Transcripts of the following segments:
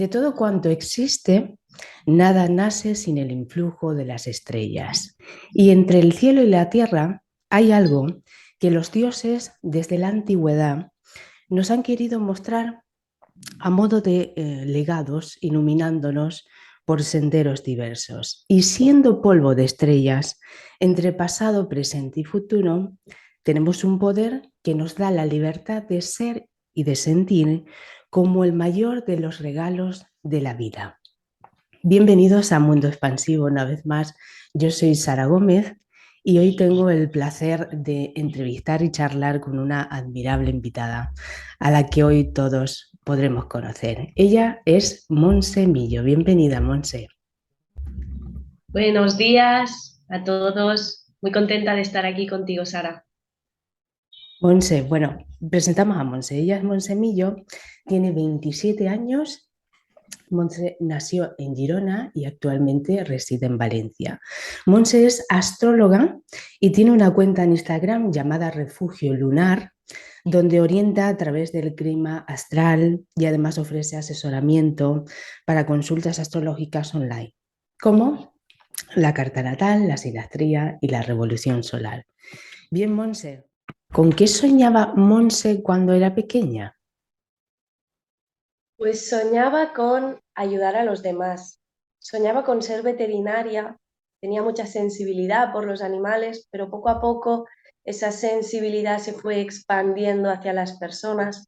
De todo cuanto existe, nada nace sin el influjo de las estrellas. Y entre el cielo y la tierra hay algo que los dioses desde la antigüedad nos han querido mostrar a modo de legados, iluminándonos por senderos diversos. Y siendo polvo de estrellas, entre pasado, presente y futuro, tenemos un poder que nos da la libertad de ser y de sentir como el mayor de los regalos de la vida. Bienvenidos a Mundo Expansivo una vez más. Yo soy Sara Gómez y hoy tengo el placer de entrevistar y charlar con una admirable invitada a la que hoy todos podremos conocer. Ella es Montse Millo. Bienvenida, Montse. Buenos días a todos. Muy contenta de estar aquí contigo, Sara. Montse, bueno, presentamos a Montse. Ella es Montse Millo, tiene 27 años. Montse nació en Girona y actualmente reside en Valencia. Montse es astróloga y tiene una cuenta en Instagram llamada Refugio Lunar, donde orienta a través del clima astral y además ofrece asesoramiento para consultas astrológicas online, como la carta natal, la sinastría y la revolución solar. Bien, Montse, ¿con qué soñaba Montse cuando era pequeña? Pues soñaba con ayudar a los demás. Soñaba con ser veterinaria. Tenía mucha sensibilidad por los animales, pero poco a poco esa sensibilidad se fue expandiendo hacia las personas.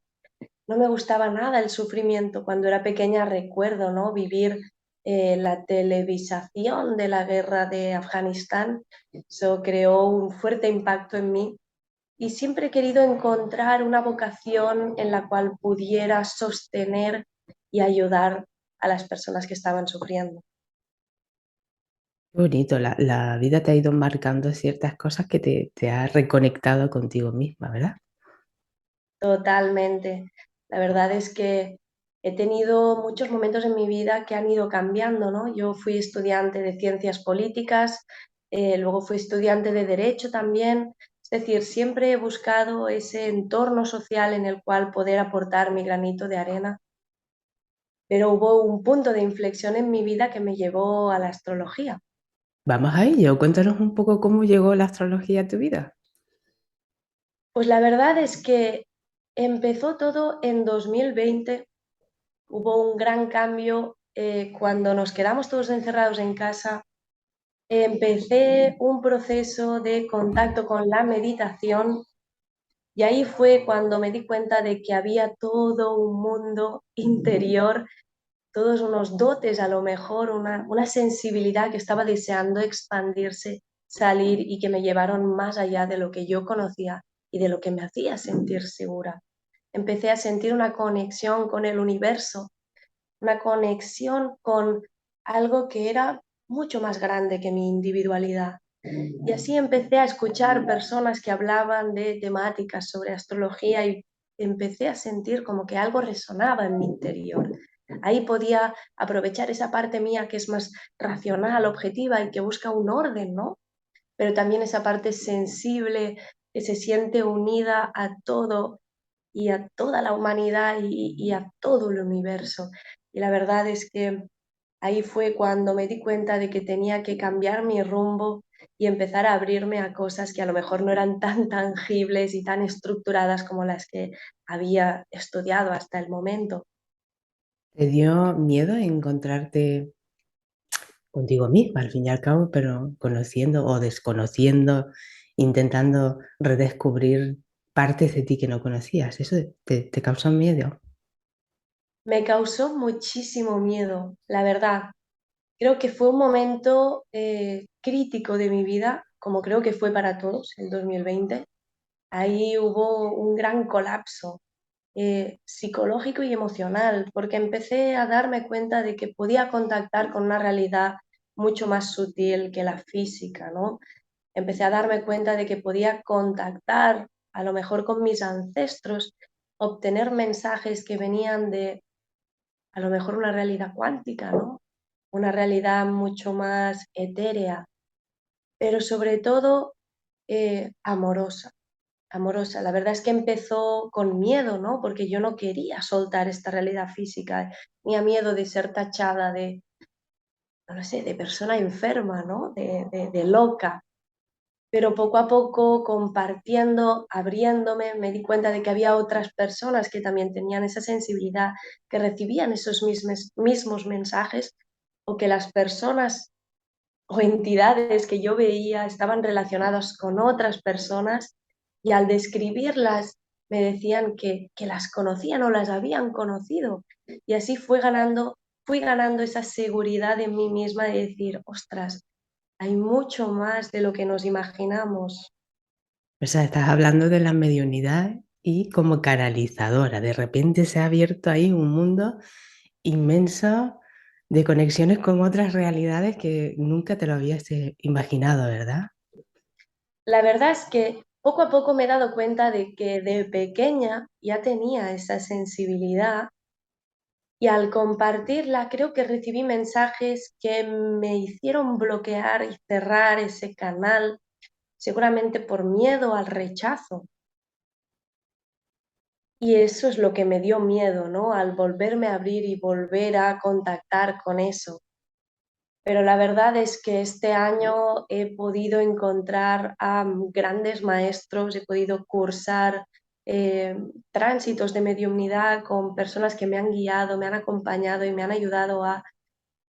No me gustaba nada el sufrimiento. Cuando era pequeña recuerdo, ¿no?, vivir la televisación de la guerra de Afganistán. Eso creó un fuerte impacto en mí y siempre he querido encontrar una vocación en la cual pudiera sostener y ayudar a las personas que estaban sufriendo. Qué bonito, la vida te ha ido marcando ciertas cosas que te ha reconectado contigo misma, ¿verdad? Totalmente. La verdad es que he tenido muchos momentos en mi vida que han ido cambiando, ¿no? Yo fui estudiante de ciencias políticas, luego fui estudiante de derecho también. Es decir, siempre he buscado ese entorno social en el cual poder aportar mi granito de arena, pero hubo un punto de inflexión en mi vida que me llevó a la astrología. Vamos a ello, cuéntanos un poco cómo llegó la astrología a tu vida. Pues la verdad es que empezó todo en 2020. Hubo un gran cambio cuando nos quedamos todos encerrados en casa. Empecé un proceso de contacto con la meditación y ahí fue cuando me di cuenta de que había todo un mundo interior, todos unos dotes, a lo mejor una sensibilidad que estaba deseando expandirse, salir, y que me llevaron más allá de lo que yo conocía y de lo que me hacía sentir segura. Empecé a sentir una conexión con el universo, una conexión con algo que era mucho más grande que mi individualidad. Y así empecé a escuchar personas que hablaban de temáticas sobre astrología y empecé a sentir como que algo resonaba en mi interior. Ahí podía aprovechar esa parte mía que es más racional, objetiva y que busca un orden, ¿no? Pero también esa parte sensible que se siente unida a todo y a toda la humanidad y a todo el universo. Y la verdad es que ahí fue cuando me di cuenta de que tenía que cambiar mi rumbo y empezar a abrirme a cosas que a lo mejor no eran tan tangibles y tan estructuradas como las que había estudiado hasta el momento. ¿Te dio miedo encontrarte contigo misma, al fin y al cabo, pero conociendo o desconociendo, intentando redescubrir partes de ti que no conocías? ¿Eso te causa miedo? Me causó muchísimo miedo, la verdad. Creo que fue un momento crítico de mi vida, como creo que fue para todos el 2020. Ahí hubo un gran colapso psicológico y emocional, porque empecé a darme cuenta de que podía contactar con una realidad mucho más sutil que la física, ¿no? Empecé a darme cuenta de que podía contactar a lo mejor con mis ancestros, obtener mensajes que venían de a lo mejor una realidad cuántica, ¿no? Una realidad mucho más etérea, pero sobre todo amorosa. amorosa. La verdad es que empezó con miedo, ¿no? Porque yo no quería soltar esta realidad física, tenía miedo de ser tachada de, no lo sé, de persona enferma, ¿no? De loca. Pero poco a poco, compartiendo, abriéndome, me di cuenta de que había otras personas que también tenían esa sensibilidad, que recibían esos mismos mensajes, o que las personas o entidades que yo veía estaban relacionadas con otras personas, y al describirlas me decían que las conocían o las habían conocido. Y así fui ganando esa seguridad en mí misma de decir, ostras, hay mucho más de lo que nos imaginamos. O sea, estás hablando de la mediunidad y como canalizadora. De repente se ha abierto ahí un mundo inmenso de conexiones con otras realidades que nunca te lo habías imaginado, ¿verdad? La verdad es que poco a poco me he dado cuenta de que de pequeña ya tenía esa sensibilidad, y al compartirla creo que recibí mensajes que me hicieron bloquear y cerrar ese canal, seguramente por miedo al rechazo. Y eso es lo que me dio miedo, ¿no? Al volverme a abrir y volver a contactar con eso. Pero la verdad es que este año he podido encontrar a grandes maestros, he podido cursar eh, tránsitos de mediumnidad con personas que me han guiado, me han acompañado y me han ayudado a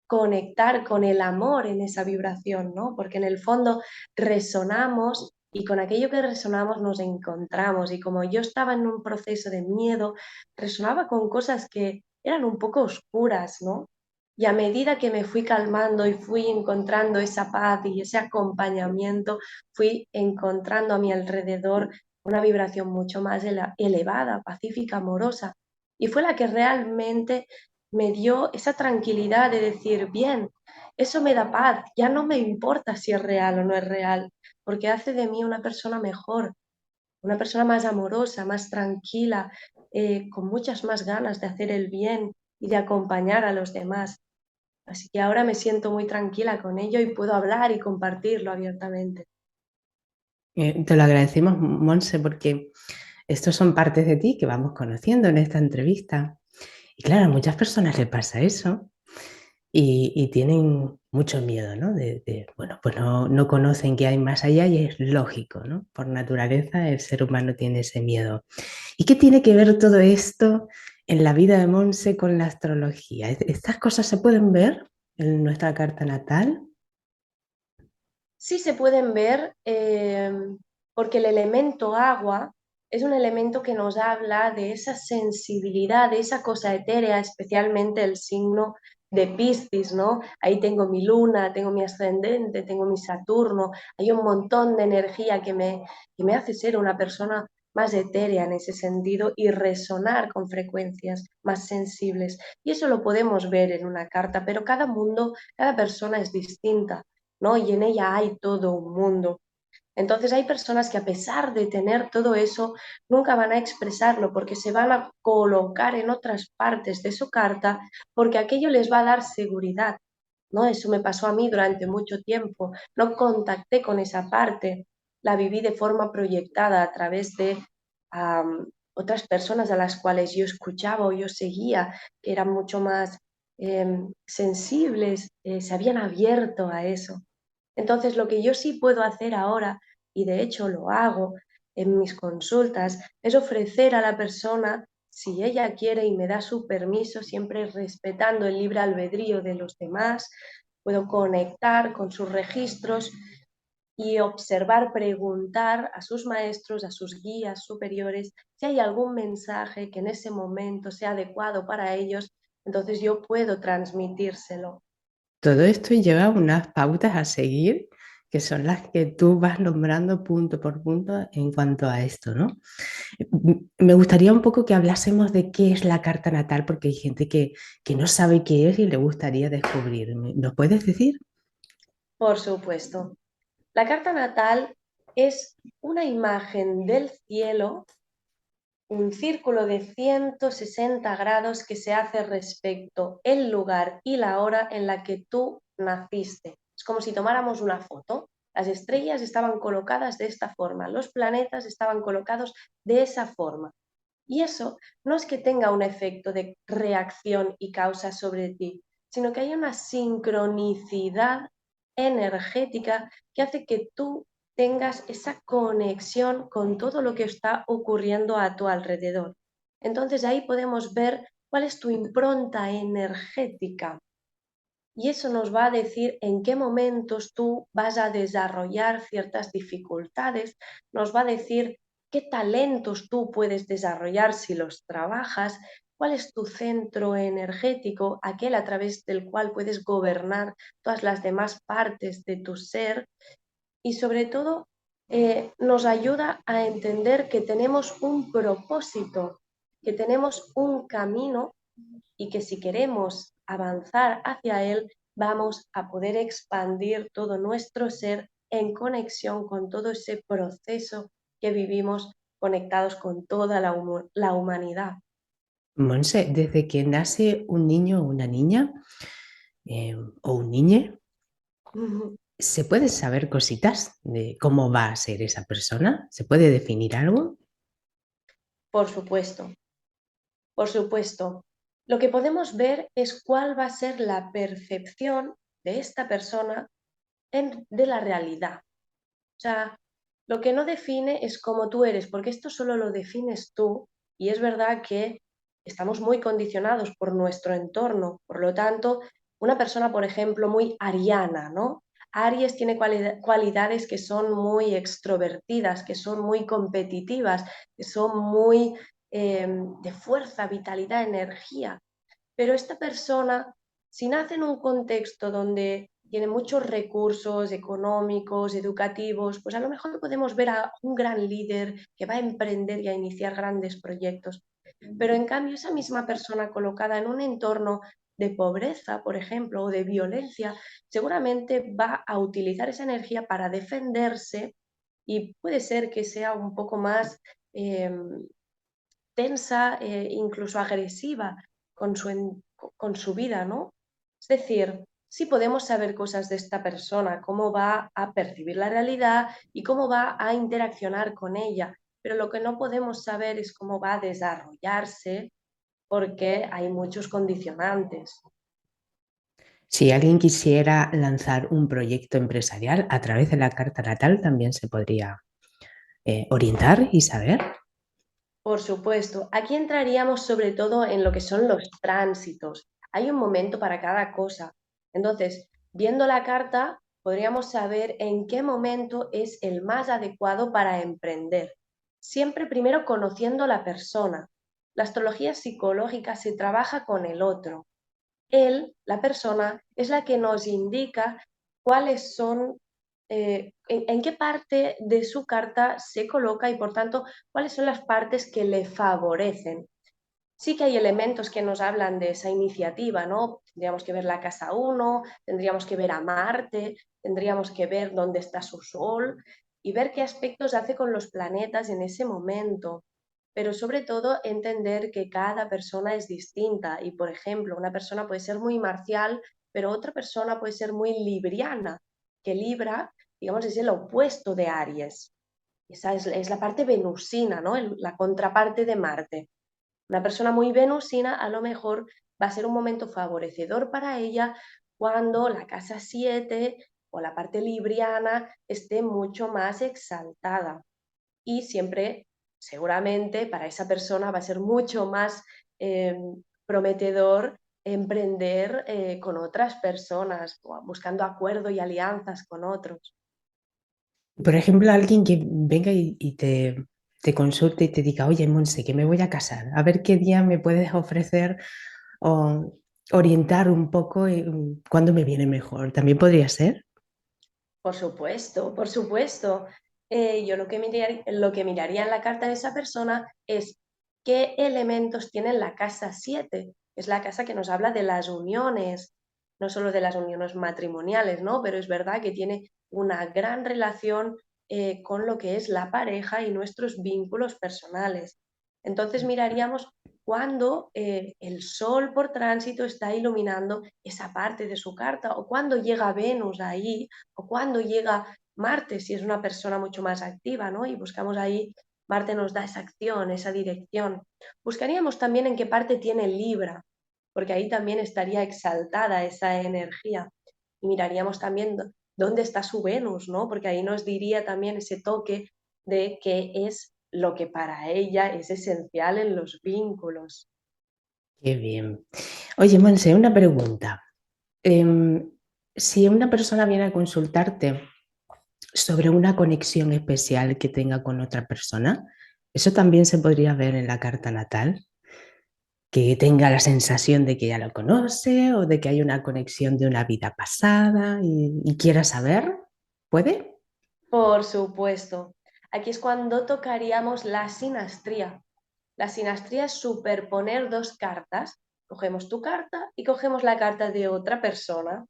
conectar con el amor en esa vibración, ¿no? Porque en el fondo resonamos, y con aquello que resonamos nos encontramos. Y como yo estaba en un proceso de miedo, resonaba con cosas que eran un poco oscuras, ¿no? Y a medida que me fui calmando y fui encontrando esa paz y ese acompañamiento, fui encontrando a mi alrededor una vibración mucho más elevada, pacífica, amorosa. Y fue la que realmente me dio esa tranquilidad de decir, bien, eso me da paz, ya no me importa si es real o no es real, porque hace de mí una persona mejor, una persona más amorosa, más tranquila, con muchas más ganas de hacer el bien y de acompañar a los demás. Así que ahora me siento muy tranquila con ello y puedo hablar y compartirlo abiertamente. Te lo agradecemos, Monse, porque estos son partes de ti que vamos conociendo en esta entrevista. Y claro, a muchas personas les pasa eso y tienen mucho miedo, ¿no? Bueno, pues no conocen que hay más allá y es lógico, ¿no? Por naturaleza el ser humano tiene ese miedo. ¿Y qué tiene que ver todo esto en la vida de Monse con la astrología? ¿Estas cosas se pueden ver en nuestra carta natal? Sí se pueden ver, porque el elemento agua es un elemento que nos habla de esa sensibilidad, de esa cosa etérea, especialmente el signo de Piscis, ¿no? Ahí tengo mi luna, tengo mi ascendente, tengo mi Saturno, hay un montón de energía que me hace ser una persona más etérea en ese sentido y resonar con frecuencias más sensibles. Y eso lo podemos ver en una carta, pero cada mundo, cada persona es distinta, ¿no? Y en ella hay todo un mundo. Entonces hay personas que, a pesar de tener todo eso, nunca van a expresarlo porque se van a colocar en otras partes de su carta, porque aquello les va a dar seguridad, ¿no? Eso me pasó a mí durante mucho tiempo. No contacté con esa parte, la viví de forma proyectada a través de otras personas a las cuales yo escuchaba o yo seguía, que eran mucho más sensibles, se habían abierto a eso. Entonces, lo que yo sí puedo hacer ahora, y de hecho lo hago en mis consultas, es ofrecer a la persona, si ella quiere y me da su permiso, siempre respetando el libre albedrío de los demás, puedo conectar con sus registros y observar, preguntar a sus maestros, a sus guías superiores, si hay algún mensaje que en ese momento sea adecuado para ellos, entonces yo puedo transmitírselo. Todo esto lleva unas pautas a seguir que son las que tú vas nombrando punto por punto en cuanto a esto, ¿no? Me gustaría un poco que hablásemos de qué es la carta natal, porque hay gente que no sabe qué es y le gustaría descubrir. ¿Nos puedes decir? Por supuesto. La carta natal es una imagen del cielo, un círculo de 160 grados que se hace respecto el lugar y la hora en la que tú naciste. Es como si tomáramos una foto. Las estrellas estaban colocadas de esta forma, los planetas estaban colocados de esa forma. Y eso no es que tenga un efecto de reacción y causa sobre ti, sino que hay una sincronicidad energética que hace que tú tengas esa conexión con todo lo que está ocurriendo a tu alrededor. Entonces ahí podemos ver cuál es tu impronta energética y eso nos va a decir en qué momentos tú vas a desarrollar ciertas dificultades, nos va a decir qué talentos tú puedes desarrollar si los trabajas, cuál es tu centro energético, aquel a través del cual puedes gobernar todas las demás partes de tu ser y sobre todo nos ayuda a entender que tenemos un propósito, que tenemos un camino y que si queremos avanzar hacia él, vamos a poder expandir todo nuestro ser en conexión con todo ese proceso que vivimos conectados con toda la humanidad. Monse, desde que nace un niño o una niña o un niñe, ¿se puede saber cositas de cómo va a ser esa persona? ¿Se puede definir algo? Por supuesto, por supuesto. Lo que podemos ver es cuál va a ser la percepción de esta persona de la realidad. O sea, lo que no define es cómo tú eres, porque esto solo lo defines tú y es verdad que estamos muy condicionados por nuestro entorno. Por lo tanto, una persona, por ejemplo, muy ariana, ¿no? Aries tiene cualidades que son muy extrovertidas, que son muy competitivas, que son muy de fuerza, vitalidad, energía. Pero esta persona, si nace en un contexto donde tiene muchos recursos económicos, educativos, pues a lo mejor podemos ver a un gran líder que va a emprender y a iniciar grandes proyectos. Pero en cambio, esa misma persona colocada en un entorno de pobreza, por ejemplo, o de violencia, seguramente va a utilizar esa energía para defenderse y puede ser que sea un poco más eh, tensa, incluso agresiva con su vida, ¿no? Es decir, sí podemos saber cosas de esta persona, cómo va a percibir la realidad y cómo va a interaccionar con ella, pero lo que no podemos saber es cómo va a desarrollarse porque hay muchos condicionantes. Si alguien quisiera lanzar un proyecto empresarial a través de la carta natal, también se podría orientar y saber. Por supuesto, aquí entraríamos sobre todo en lo que son los tránsitos. Hay un momento para cada cosa. Entonces, viendo la carta, podríamos saber en qué momento es el más adecuado para emprender. Siempre primero conociendo la persona. La astrología psicológica se trabaja con el otro. Él, la persona, es la que nos indica cuáles son, en qué parte de su carta se coloca y por tanto cuáles son las partes que le favorecen. Sí que hay elementos que nos hablan de esa iniciativa, ¿no? Tendríamos que ver la casa 1, tendríamos que ver a Marte, tendríamos que ver dónde está su Sol y ver qué aspectos hace con los planetas en ese momento. Pero sobre todo entender que cada persona es distinta y, por ejemplo, una persona puede ser muy marcial, pero otra persona puede ser muy libriana, que Libra, digamos, es el opuesto de Aries. Esa es la parte venusina, ¿no? La contraparte de Marte. Una persona muy venusina a lo mejor va a ser un momento favorecedor para ella cuando la casa 7 o la parte libriana esté mucho más exaltada. Y siempre, seguramente, para esa persona va a ser mucho más eh, prometedor emprender con otras personas, buscando acuerdo y alianzas con otros. Por ejemplo, alguien que venga y te consulte y te diga, oye, Monse, que me voy a casar, a ver qué día me puedes ofrecer o orientar un poco cuándo me viene mejor. ¿También podría ser? Por supuesto, por supuesto. Yo lo que miraría en la carta de esa persona es qué elementos tiene la casa 7. Es la casa que nos habla de las uniones, no solo de las uniones matrimoniales, ¿no? Pero es verdad que tiene una gran relación con lo que es la pareja y nuestros vínculos personales. Entonces miraríamos cuando el Sol por tránsito está iluminando esa parte de su carta, o cuando llega Venus ahí, o cuando llega Marte, si es una persona mucho más activa, ¿no? Y buscamos ahí, Marte nos da esa acción, esa dirección. Buscaríamos también en qué parte tiene Libra, porque ahí también estaría exaltada esa energía. Y miraríamos también dónde está su Venus, ¿no? Porque ahí nos diría también ese toque de qué es lo que para ella es esencial en los vínculos. Qué bien. Oye, Monse, una pregunta. Em, si una persona viene a consultarte sobre una conexión especial que tenga con otra persona, ¿eso también se podría ver en la carta natal? Que tenga la sensación de que ya lo conoce o de que hay una conexión de una vida pasada y quiera saber, ¿puede? Por supuesto. Aquí es cuando tocaríamos la sinastría. La sinastría es superponer dos cartas. Cogemos tu carta y cogemos la carta de otra persona.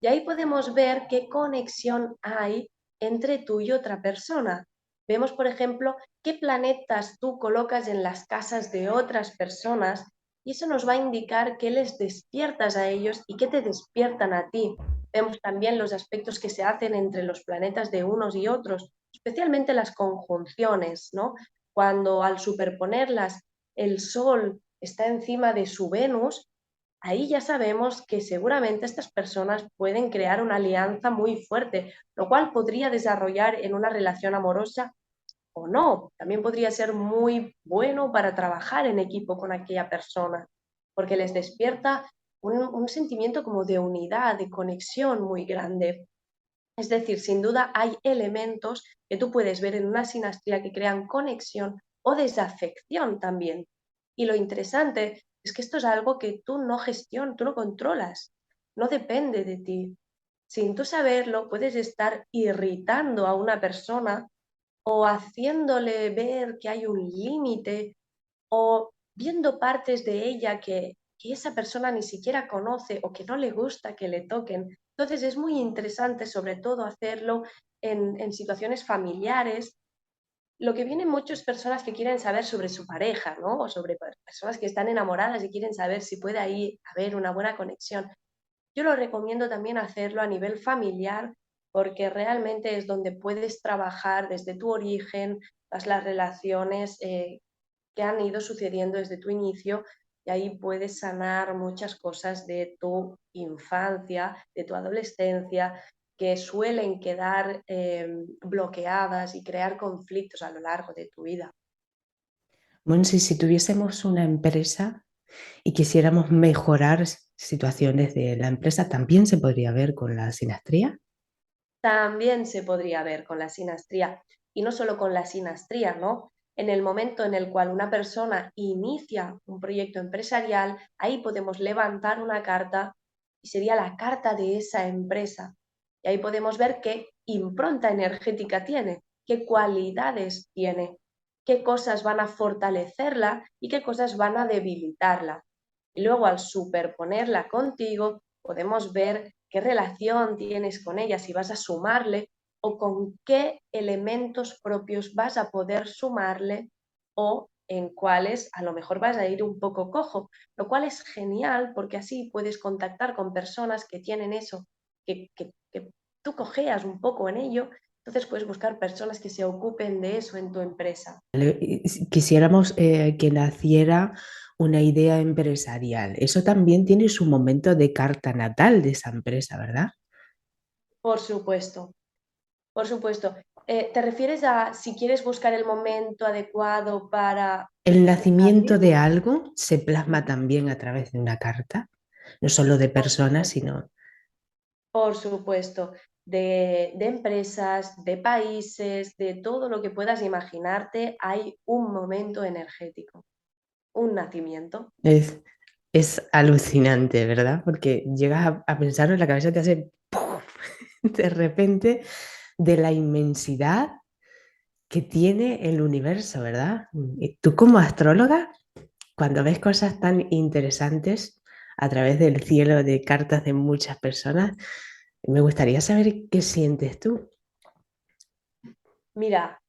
Y ahí podemos ver qué conexión hay entre tú y otra persona. Vemos, por ejemplo, qué planetas tú colocas en las casas de otras personas y eso nos va a indicar qué les despiertas a ellos y qué te despiertan a ti. Vemos también los aspectos que se hacen entre los planetas de unos y otros, especialmente las conjunciones, ¿no? Cuando al superponerlas el Sol está encima de su Venus, ahí ya sabemos que seguramente estas personas pueden crear una alianza muy fuerte, lo cual podría desarrollar en una relación amorosa o no. También podría ser muy bueno para trabajar en equipo con aquella persona, porque les despierta un sentimiento como de unidad, de conexión muy grande. Es decir, sin duda hay elementos que tú puedes ver en una sinastría que crean conexión o desafección también. Y lo interesante es que esto es algo que tú no gestionas, tú no controlas, no depende de ti. Sin tú saberlo, puedes estar irritando a una persona o haciéndole ver que hay un límite o viendo partes de ella que esa persona ni siquiera conoce o que no le gusta que le toquen. Entonces es muy interesante sobre todo hacerlo en situaciones familiares. Lo que vienen muchas personas que quieren saber sobre su pareja, ¿no? O sobre personas que están enamoradas y quieren saber si puede ahí haber una buena conexión. Yo lo recomiendo también hacerlo a nivel familiar porque realmente es donde puedes trabajar desde tu origen, las relaciones que han ido sucediendo desde tu inicio y ahí puedes sanar muchas cosas de tu infancia, de tu adolescencia, que suelen quedar bloqueadas y crear conflictos a lo largo de tu vida. Monse, si tuviésemos una empresa y quisiéramos mejorar situaciones de la empresa, ¿también se podría ver con la sinastría? También se podría ver con la sinastría y no solo con la sinastría, ¿no? En el momento en el cual una persona inicia un proyecto empresarial, ahí podemos levantar una carta y sería la carta de esa empresa. Y ahí podemos ver qué impronta energética tiene, qué cualidades tiene, qué cosas van a fortalecerla y qué cosas van a debilitarla. Y luego al superponerla contigo, podemos ver qué relación tienes con ella, si vas a sumarle o con qué elementos propios vas a poder sumarle o en cuáles a lo mejor vas a ir un poco cojo, lo cual es genial porque así puedes contactar con personas que tienen eso, que tú cojeas un poco en ello, entonces puedes buscar personas que se ocupen de eso en tu empresa. Si quisiéramos que naciera una idea empresarial. Eso también tiene su momento de carta natal de esa empresa, ¿verdad? Por supuesto, por supuesto. ¿Te refieres a si quieres buscar el momento adecuado para El abrir? nacimiento de algo se plasma también a través de una carta, no solo de Por personas, supuesto, sino... por supuesto. De empresas, de países, de todo lo que puedas imaginarte, hay un momento energético, un nacimiento. Es, es alucinante, ¿verdad? Porque llegas a pensarlo en la cabeza, te hace ¡pum! De repente de la inmensidad que tiene el universo, ¿verdad? Y tú como astróloga, cuando ves cosas tan interesantes a través del cielo de cartas de muchas personas, me gustaría saber qué sientes tú. Mira,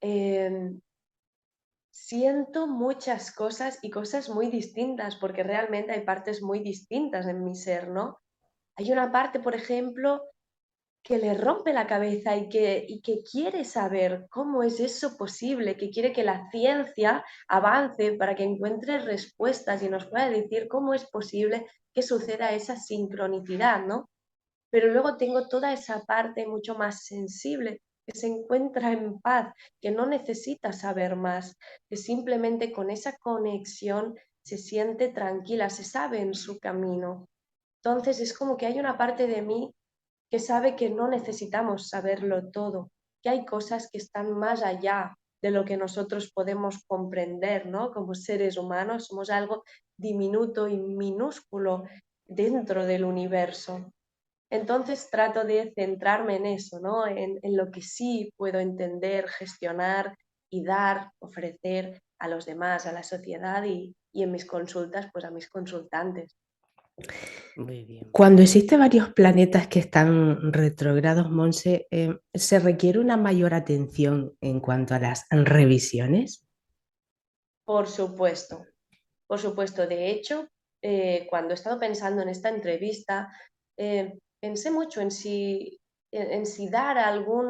Siento muchas cosas y cosas muy distintas, porque realmente hay partes muy distintas en mi ser, ¿no? Hay una parte, por ejemplo, que le rompe la cabeza y que quiere saber cómo es eso posible, que quiere que la ciencia avance para que encuentre respuestas y nos pueda decir cómo es posible que suceda esa sincronicidad, ¿no? Pero luego tengo toda esa parte mucho más sensible, que se encuentra en paz, que no necesita saber más, que simplemente con esa conexión se siente tranquila, se sabe en su camino. Entonces es como que hay una parte de mí que sabe que no necesitamos saberlo todo, que hay cosas que están más allá de lo que nosotros podemos comprender, ¿no? Como seres humanos somos algo diminuto y minúsculo dentro del universo. Entonces trato de centrarme en eso, ¿no? En lo que sí puedo entender, gestionar y dar, ofrecer a los demás, a la sociedad y en mis consultas, pues a mis consultantes. Muy bien. Cuando existen varios planetas que están retrógrados, Monse, ¿se requiere una mayor atención en cuanto a las revisiones? Por supuesto, por supuesto. De hecho, cuando he estado pensando en esta entrevista, pensé mucho en si dar algún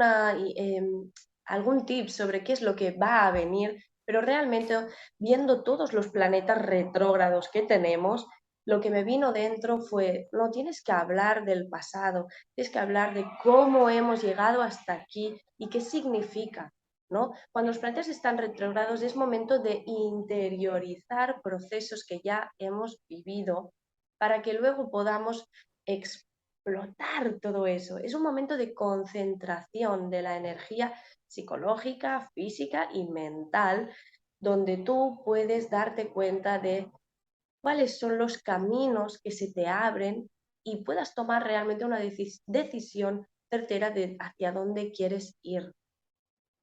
tip sobre qué es lo que va a venir, pero realmente viendo todos los planetas retrógrados que tenemos, lo que me vino dentro fue, no tienes que hablar del pasado, tienes que hablar de cómo hemos llegado hasta aquí y qué significa, ¿no? Cuando los planetas están retrógrados es momento de interiorizar procesos que ya hemos vivido para que luego podamos explotar todo eso. Es un momento de concentración de la energía psicológica, física y mental, donde tú puedes darte cuenta de cuáles son los caminos que se te abren y puedas tomar realmente una decisión certera de hacia dónde quieres ir.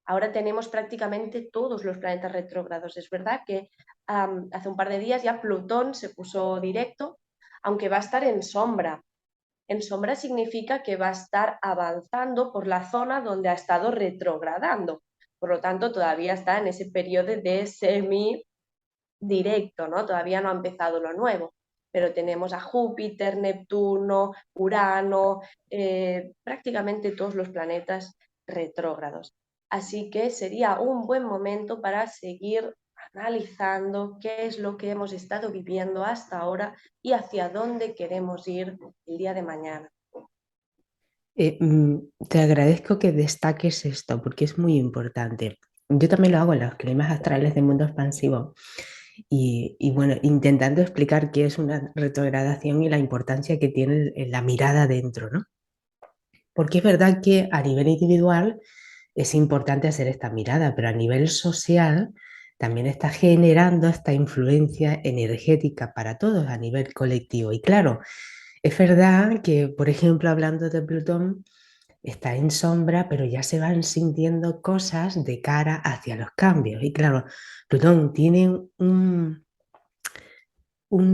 Ahora tenemos prácticamente todos los planetas retrógrados. Es verdad que hace un par de días ya Plutón se puso directo, aunque va a estar en sombra. En sombra significa que va a estar avanzando por la zona donde ha estado retrogradando. Por lo tanto, todavía está en ese periodo de semi directo, ¿no? Todavía no ha empezado lo nuevo, pero tenemos a Júpiter, Neptuno, Urano, prácticamente todos los planetas retrógrados. Así que sería un buen momento para seguir analizando qué es lo que hemos estado viviendo hasta ahora y hacia dónde queremos ir el día de mañana. Te agradezco que destaques esto porque es muy importante. Yo también lo hago en los climas astrales de mundo expansivo y bueno, intentando explicar qué es una retrogradación y la importancia que tiene en la mirada dentro, ¿no? Porque es verdad que a nivel individual es importante hacer esta mirada, pero a nivel social también está generando esta influencia energética para todos a nivel colectivo. Y claro, es verdad que, por ejemplo, hablando de Plutón, está en sombra, pero ya se van sintiendo cosas de cara hacia los cambios. Y claro, Plutón tiene un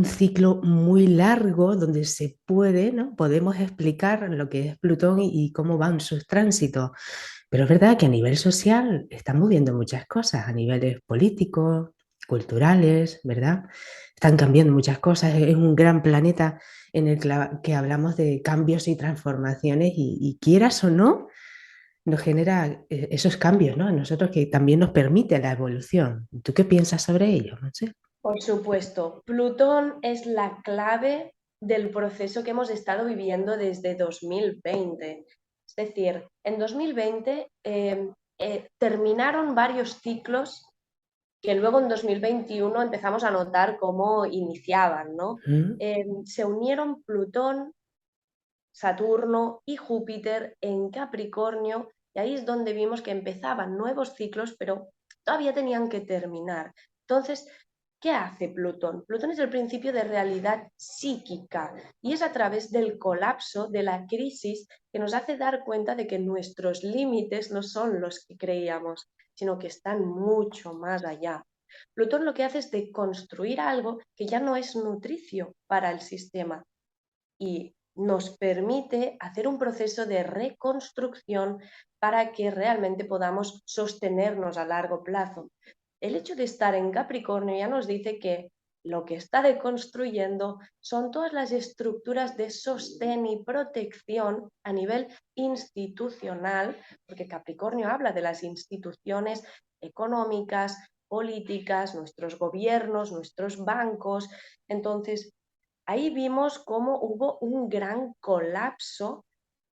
ciclo muy largo donde se puede, ¿no? Podemos explicar lo que es Plutón y cómo van sus tránsitos. Pero es verdad que a nivel social están moviendo muchas cosas, a niveles políticos, culturales, ¿verdad? Están cambiando muchas cosas. Es un gran planeta en el que hablamos de cambios y transformaciones y quieras o no, nos genera esos cambios, ¿no? A nosotros que también nos permite la evolución. ¿Tú qué piensas sobre ello? No sé. Por supuesto, Plutón es la clave del proceso que hemos estado viviendo desde 2020. Es decir, en 2020 terminaron varios ciclos que luego en 2021 empezamos a notar cómo iniciaban, ¿no? ¿Mm? Se unieron Plutón, Saturno y Júpiter en Capricornio y ahí es donde vimos que empezaban nuevos ciclos, pero todavía tenían que terminar. Entonces, ¿qué hace Plutón? Plutón es el principio de realidad psíquica y es a través del colapso, de la crisis, que nos hace dar cuenta de que nuestros límites no son los que creíamos, sino que están mucho más allá. Plutón lo que hace es de construir algo que ya no es nutricio para el sistema y nos permite hacer un proceso de reconstrucción para que realmente podamos sostenernos a largo plazo. el hecho de estar en Capricornio ya nos dice que lo que está deconstruyendo son todas las estructuras de sostén y protección a nivel institucional, porque Capricornio habla de las instituciones económicas, políticas, nuestros gobiernos, nuestros bancos. Entonces, ahí vimos cómo hubo un gran colapso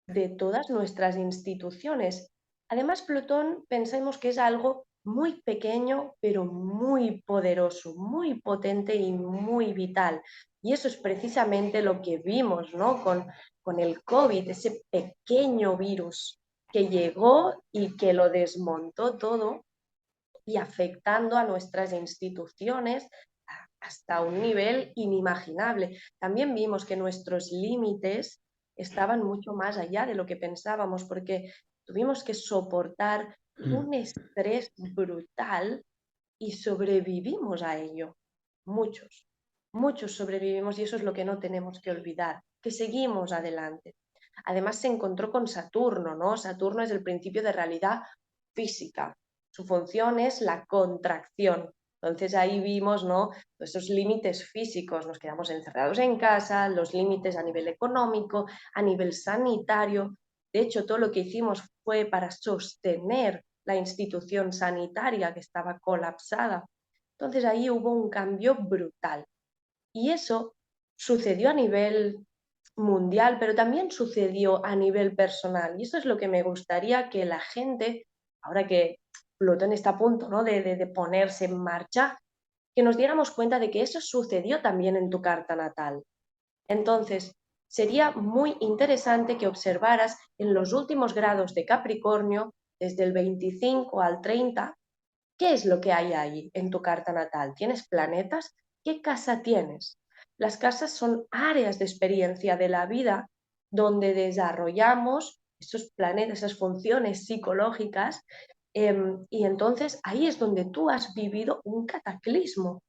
de todas nuestras instituciones. Además, Plutón pensemos que es algo muy pequeño, pero muy poderoso, muy potente y muy vital. Y eso es precisamente lo que vimos, ¿no? Con el COVID, ese pequeño virus que llegó y que lo desmontó todo y afectando a nuestras instituciones hasta un nivel inimaginable. También vimos que nuestros límites estaban mucho más allá de lo que pensábamos, porque tuvimos que soportar un estrés brutal y sobrevivimos a ello. Muchos, muchos sobrevivimos y eso es lo que no tenemos que olvidar, que seguimos adelante. Además se encontró con Saturno, ¿no? Saturno es el principio de realidad física. Su función es la contracción. Entonces ahí vimos, ¿no? Esos límites físicos, nos quedamos encerrados en casa, los límites a nivel económico, a nivel sanitario. De hecho, todo lo que hicimos fue para sostener la institución sanitaria que estaba colapsada. Entonces ahí hubo un cambio brutal. Y eso sucedió a nivel mundial, pero también sucedió a nivel personal. Y eso es lo que me gustaría que la gente, ahora que Plutón está a punto, ¿no? de ponerse en marcha, que nos diéramos cuenta de que eso sucedió también en tu carta natal. Entonces, sería muy interesante que observaras en los últimos grados de Capricornio, desde el 25 al 30, ¿qué es lo que hay ahí en tu carta natal? ¿Tienes planetas? ¿Qué casa tienes? Las casas son áreas de experiencia de la vida donde desarrollamos esos planetas, esas funciones psicológicas, y entonces ahí es donde tú has vivido un cataclismo,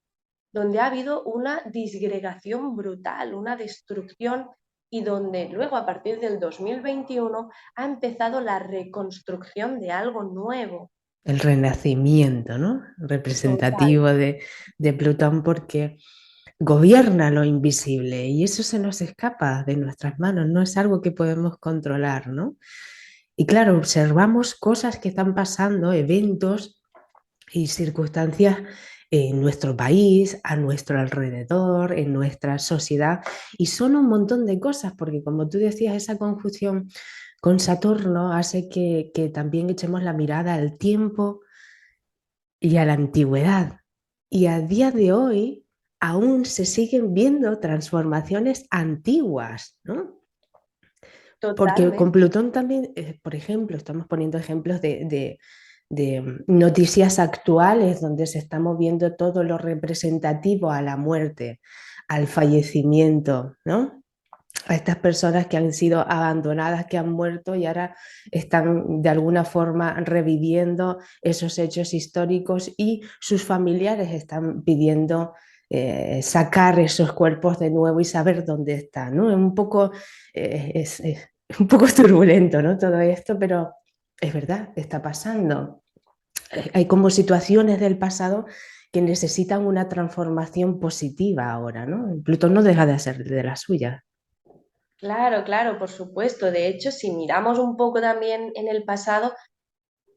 donde ha habido una disgregación brutal, una destrucción y donde luego a partir del 2021 ha empezado la reconstrucción de algo nuevo. El renacimiento, ¿no? Total. Representativo de Plutón porque gobierna lo invisible y eso se nos escapa de nuestras manos, no es algo que podemos controlar, ¿no? Y claro, observamos cosas que están pasando, eventos y circunstancias en nuestro país, a nuestro alrededor, en nuestra sociedad, y son un montón de cosas, porque como tú decías, esa conjunción con Saturno hace que también echemos la mirada al tiempo y a la antigüedad. Y a día de hoy aún se siguen viendo transformaciones antiguas, ¿no? Porque con Totalmente. Plutón también, por ejemplo, estamos poniendo ejemplos de noticias actuales donde se está moviendo todo lo representativo a la muerte, al fallecimiento, ¿no? A estas personas que han sido abandonadas, que han muerto y ahora están de alguna forma reviviendo esos hechos históricos y sus familiares están pidiendo sacar esos cuerpos de nuevo y saber dónde están, ¿no? Es un poco turbulento, ¿no? Todo esto, pero es verdad, está pasando. Hay como situaciones del pasado que necesitan una transformación positiva ahora, ¿no? Plutón no deja de ser de la suya. Claro, claro, por supuesto. De hecho, si miramos un poco también en el pasado,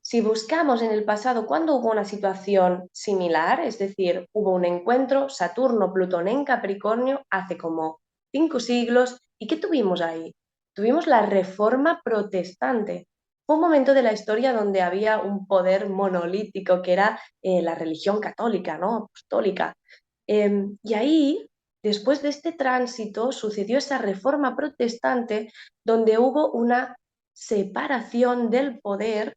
si buscamos en el pasado cuándo hubo una situación similar, es decir, hubo un encuentro Saturno-Plutón en Capricornio hace como 5 siglos, ¿y qué tuvimos ahí? Tuvimos la Reforma Protestante. Fue un momento de la historia donde había un poder monolítico que era la religión católica, ¿no? Apostólica. Y ahí, después de este tránsito, sucedió esa reforma protestante donde hubo una separación del poder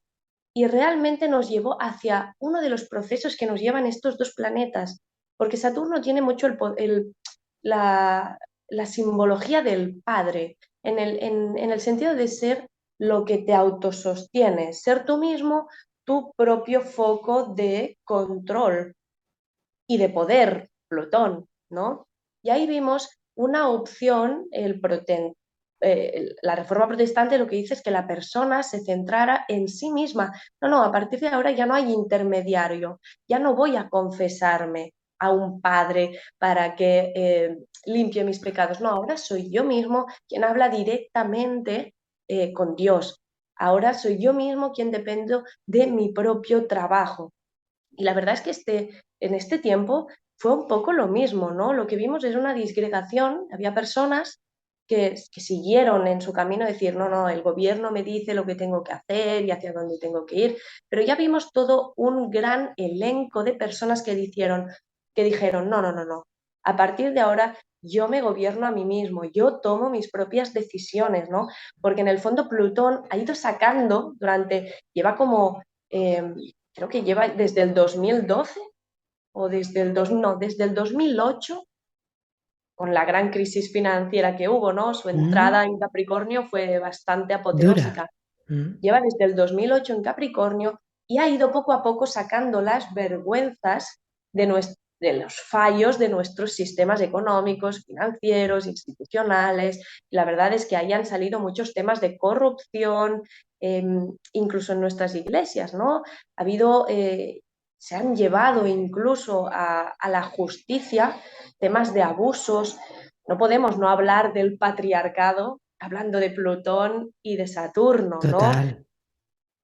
y realmente nos llevó hacia uno de los procesos que nos llevan estos dos planetas, porque Saturno tiene mucho la, la simbología del padre, en el sentido de ser lo que te autosostiene, ser tú mismo tu propio foco de control y de poder, Plutón, ¿no? Y ahí vimos una opción, la reforma protestante lo que dice es que la persona se centrara en sí misma. No, no, a partir de ahora ya no hay intermediario, ya no voy a confesarme a un padre para que limpie mis pecados. No, ahora soy yo mismo quien habla directamente con Dios. Ahora soy yo mismo quien dependo de mi propio trabajo. Y la verdad es que en este tiempo fue un poco lo mismo, ¿no? Lo que vimos es una disgregación, había personas que siguieron en su camino decir, no, no, el gobierno me dice lo que tengo que hacer y hacia dónde tengo que ir, pero ya vimos todo un gran elenco de personas que dijeron, no, no, no, no, a partir de ahora yo me gobierno a mí mismo, yo tomo mis propias decisiones, ¿no? Porque en el fondo Plutón ha ido sacando lleva como creo que lleva desde el 2012 o desde el 2008, con la gran crisis financiera que hubo, ¿no? Su Mm, entrada en Capricornio fue bastante dura. apoteósica. Mm, Lleva desde el 2008 en Capricornio y ha ido poco a poco sacando las vergüenzas de los fallos de nuestros sistemas económicos, financieros, institucionales. Y la verdad es que ahí han salido muchos temas de corrupción, incluso en nuestras iglesias, ¿no? Ha habido, se han llevado incluso a la justicia temas de abusos. No podemos no hablar del patriarcado hablando de Plutón y de Saturno, ¿no? total,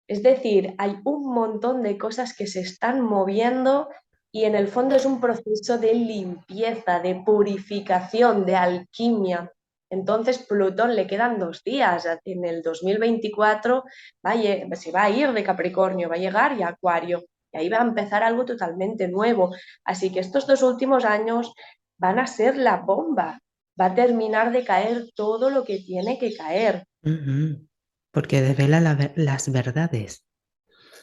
Es decir, hay un montón de cosas que se están moviendo y en el fondo es un proceso de limpieza, de purificación, de alquimia. Entonces, Plutón le quedan 2 días. En el 2024 se va a ir de Capricornio, va a llegar y a Acuario. Y ahí va a empezar algo totalmente nuevo. Así que estos 2 últimos años van a ser la bomba. Va a terminar de caer todo lo que tiene que caer. ujú, porque desvela las verdades.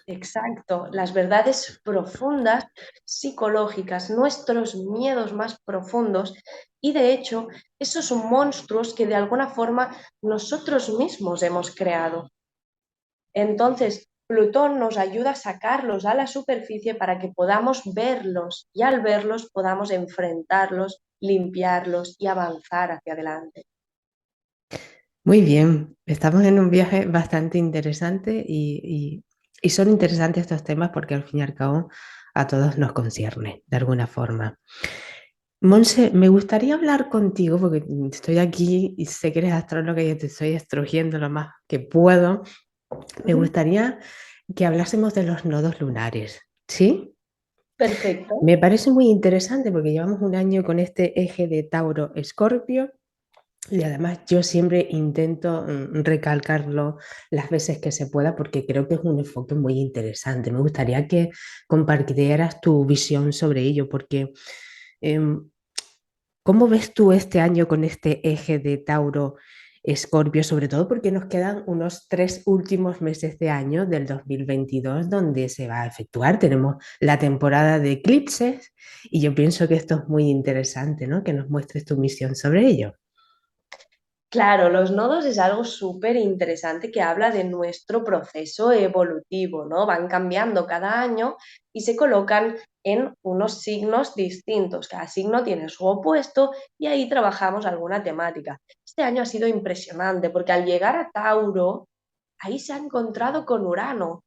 Exacto, las verdades profundas, psicológicas, nuestros miedos más profundos y de hecho esos monstruos que de alguna forma nosotros mismos hemos creado. Entonces, Plutón nos ayuda a sacarlos a la superficie para que podamos verlos y al verlos podamos enfrentarlos, limpiarlos y avanzar hacia adelante. Muy bien, estamos en un viaje bastante interesante y son interesantes estos temas porque al fin y al cabo a todos nos concierne de alguna forma. Monse, me gustaría hablar contigo porque estoy aquí y sé que eres astróloga y te estoy estrugiendo lo más que puedo. Me gustaría que hablásemos de los nodos lunares, ¿sí? Perfecto. Me parece muy interesante porque llevamos un año con este eje de Tauro-Escorpio y además yo siempre intento recalcarlo las veces que se pueda porque creo que es un enfoque muy interesante. Me gustaría que compartieras tu visión sobre ello porque em, ¿cómo ves tú este año con este eje de Tauro Escorpio? Sobre todo porque nos quedan unos 3 últimos meses de año del 2022 donde se va a efectuar. Tenemos la temporada de eclipses y yo pienso que esto es muy interesante, ¿no? Que nos muestres tu misión sobre ello. Claro, los nodos es algo súper interesante que habla de nuestro proceso evolutivo, ¿no? Van cambiando cada año y se colocan en unos signos distintos. Cada signo tiene su opuesto y ahí trabajamos alguna temática. Este año ha sido impresionante porque al llegar a Tauro, ahí se ha encontrado con Urano,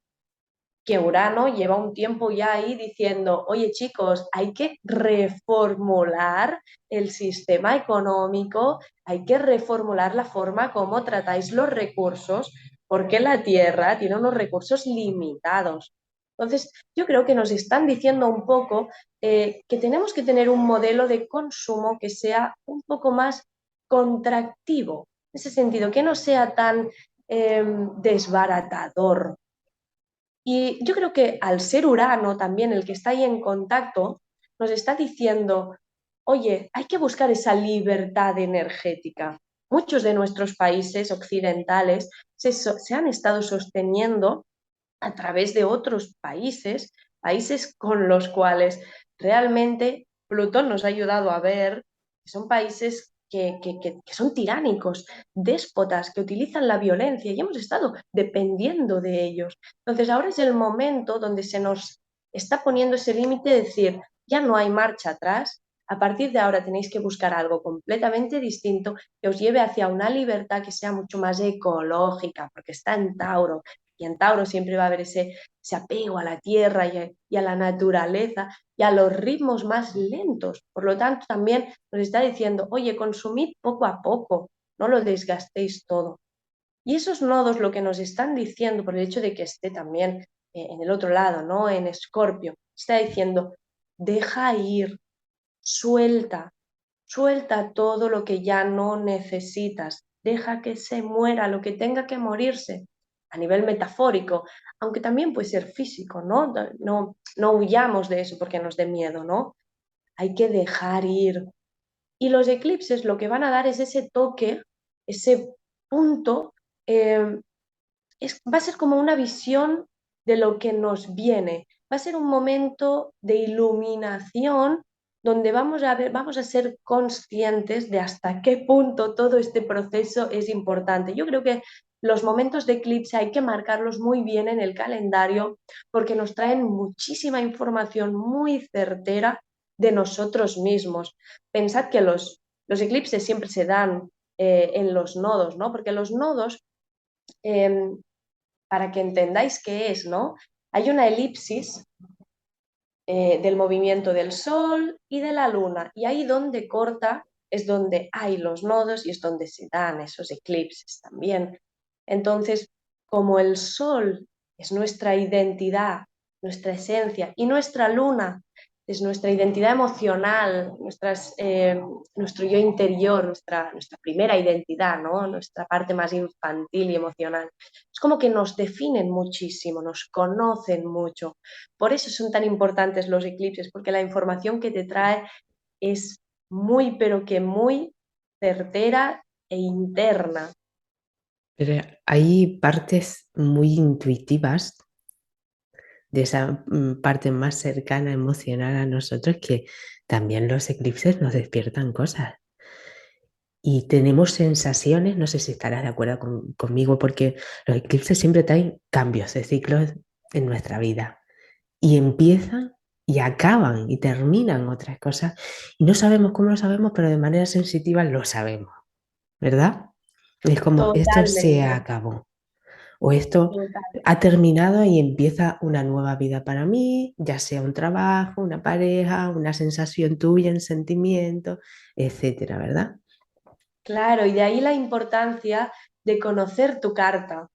que Urano lleva un tiempo ya ahí diciendo, oye chicos, hay que reformular el sistema económico, hay que reformular la forma como tratáis los recursos, porque la Tierra tiene unos recursos limitados. Entonces, yo creo que nos están diciendo un poco que tenemos que tener un modelo de consumo que sea un poco más contractivo, en ese sentido, que no sea tan desbaratador. Y yo creo que al ser Urano también el que está ahí en contacto, nos está diciendo, oye, hay que buscar esa libertad energética. Muchos de nuestros países occidentales se han estado sosteniendo a través de otros países, países con los cuales realmente Plutón nos ha ayudado a ver que son países que son tiránicos, déspotas, que utilizan la violencia y hemos estado dependiendo de ellos. Entonces ahora es el momento donde se nos está poniendo ese límite de decir, ya no hay marcha atrás, A partir de ahora tenéis que buscar algo completamente distinto que os lleve hacia una libertad que sea mucho más ecológica, porque está en Tauro. Y en Tauro siempre va a haber ese apego a la tierra y a la naturaleza y a los ritmos más lentos. Por lo tanto, también nos está diciendo, oye, consumid poco a poco, no lo desgastéis todo. Y esos nodos lo que nos están diciendo, por el hecho de que esté también en el otro lado, ¿no? En Escorpio, está diciendo, deja ir, suelta, suelta todo lo que ya no necesitas, deja que se muera lo que tenga que morirse a nivel metafórico, aunque también puede ser físico, ¿no? No huyamos de eso porque nos dé miedo, ¿no? Hay que dejar ir. Y los eclipses lo que van a dar es ese toque, ese punto, eh, va a ser como una visión de lo que nos viene. Va a ser un momento de iluminación donde vamos a ser conscientes de hasta qué punto todo este proceso es importante. Yo creo que los momentos de eclipse hay que marcarlos muy bien en el calendario porque nos traen muchísima información muy certera de nosotros mismos. Pensad que los eclipses siempre se dan en los nodos, ¿no? Porque los nodos eh, para que entendáis qué es, ¿no? Hay una elipsis del movimiento del Sol y de la Luna, y ahí donde corta es donde hay los nodos y es donde se dan esos eclipses también. Entonces, como el Sol es nuestra identidad, nuestra esencia, y nuestra Luna es nuestra identidad emocional, nuestro yo interior, nuestra primera identidad, ¿no? Nuestra parte más infantil y emocional. Es como que nos definen muchísimo, nos conocen mucho. Por eso son tan importantes los eclipses, porque la información que te trae es muy, pero que muy certera e interna. Pero hay partes muy intuitivas de esa parte más cercana, emocional a nosotros, que también los eclipses nos despiertan cosas. Y tenemos sensaciones, no sé si estarás de acuerdo conmigo, porque los eclipses siempre traen cambios de ciclos en nuestra vida. Y empiezan y acaban y terminan otras cosas. Y no sabemos cómo lo sabemos, pero de manera sensitiva lo sabemos, ¿verdad? Es como, esto se Totalmente, acabó. O esto total. ha terminado y empieza una nueva vida para mí, ya sea un trabajo, una pareja, una sensación tuya, un sentimiento, etcétera, ¿verdad? Claro, y de ahí la importancia de conocer tu carta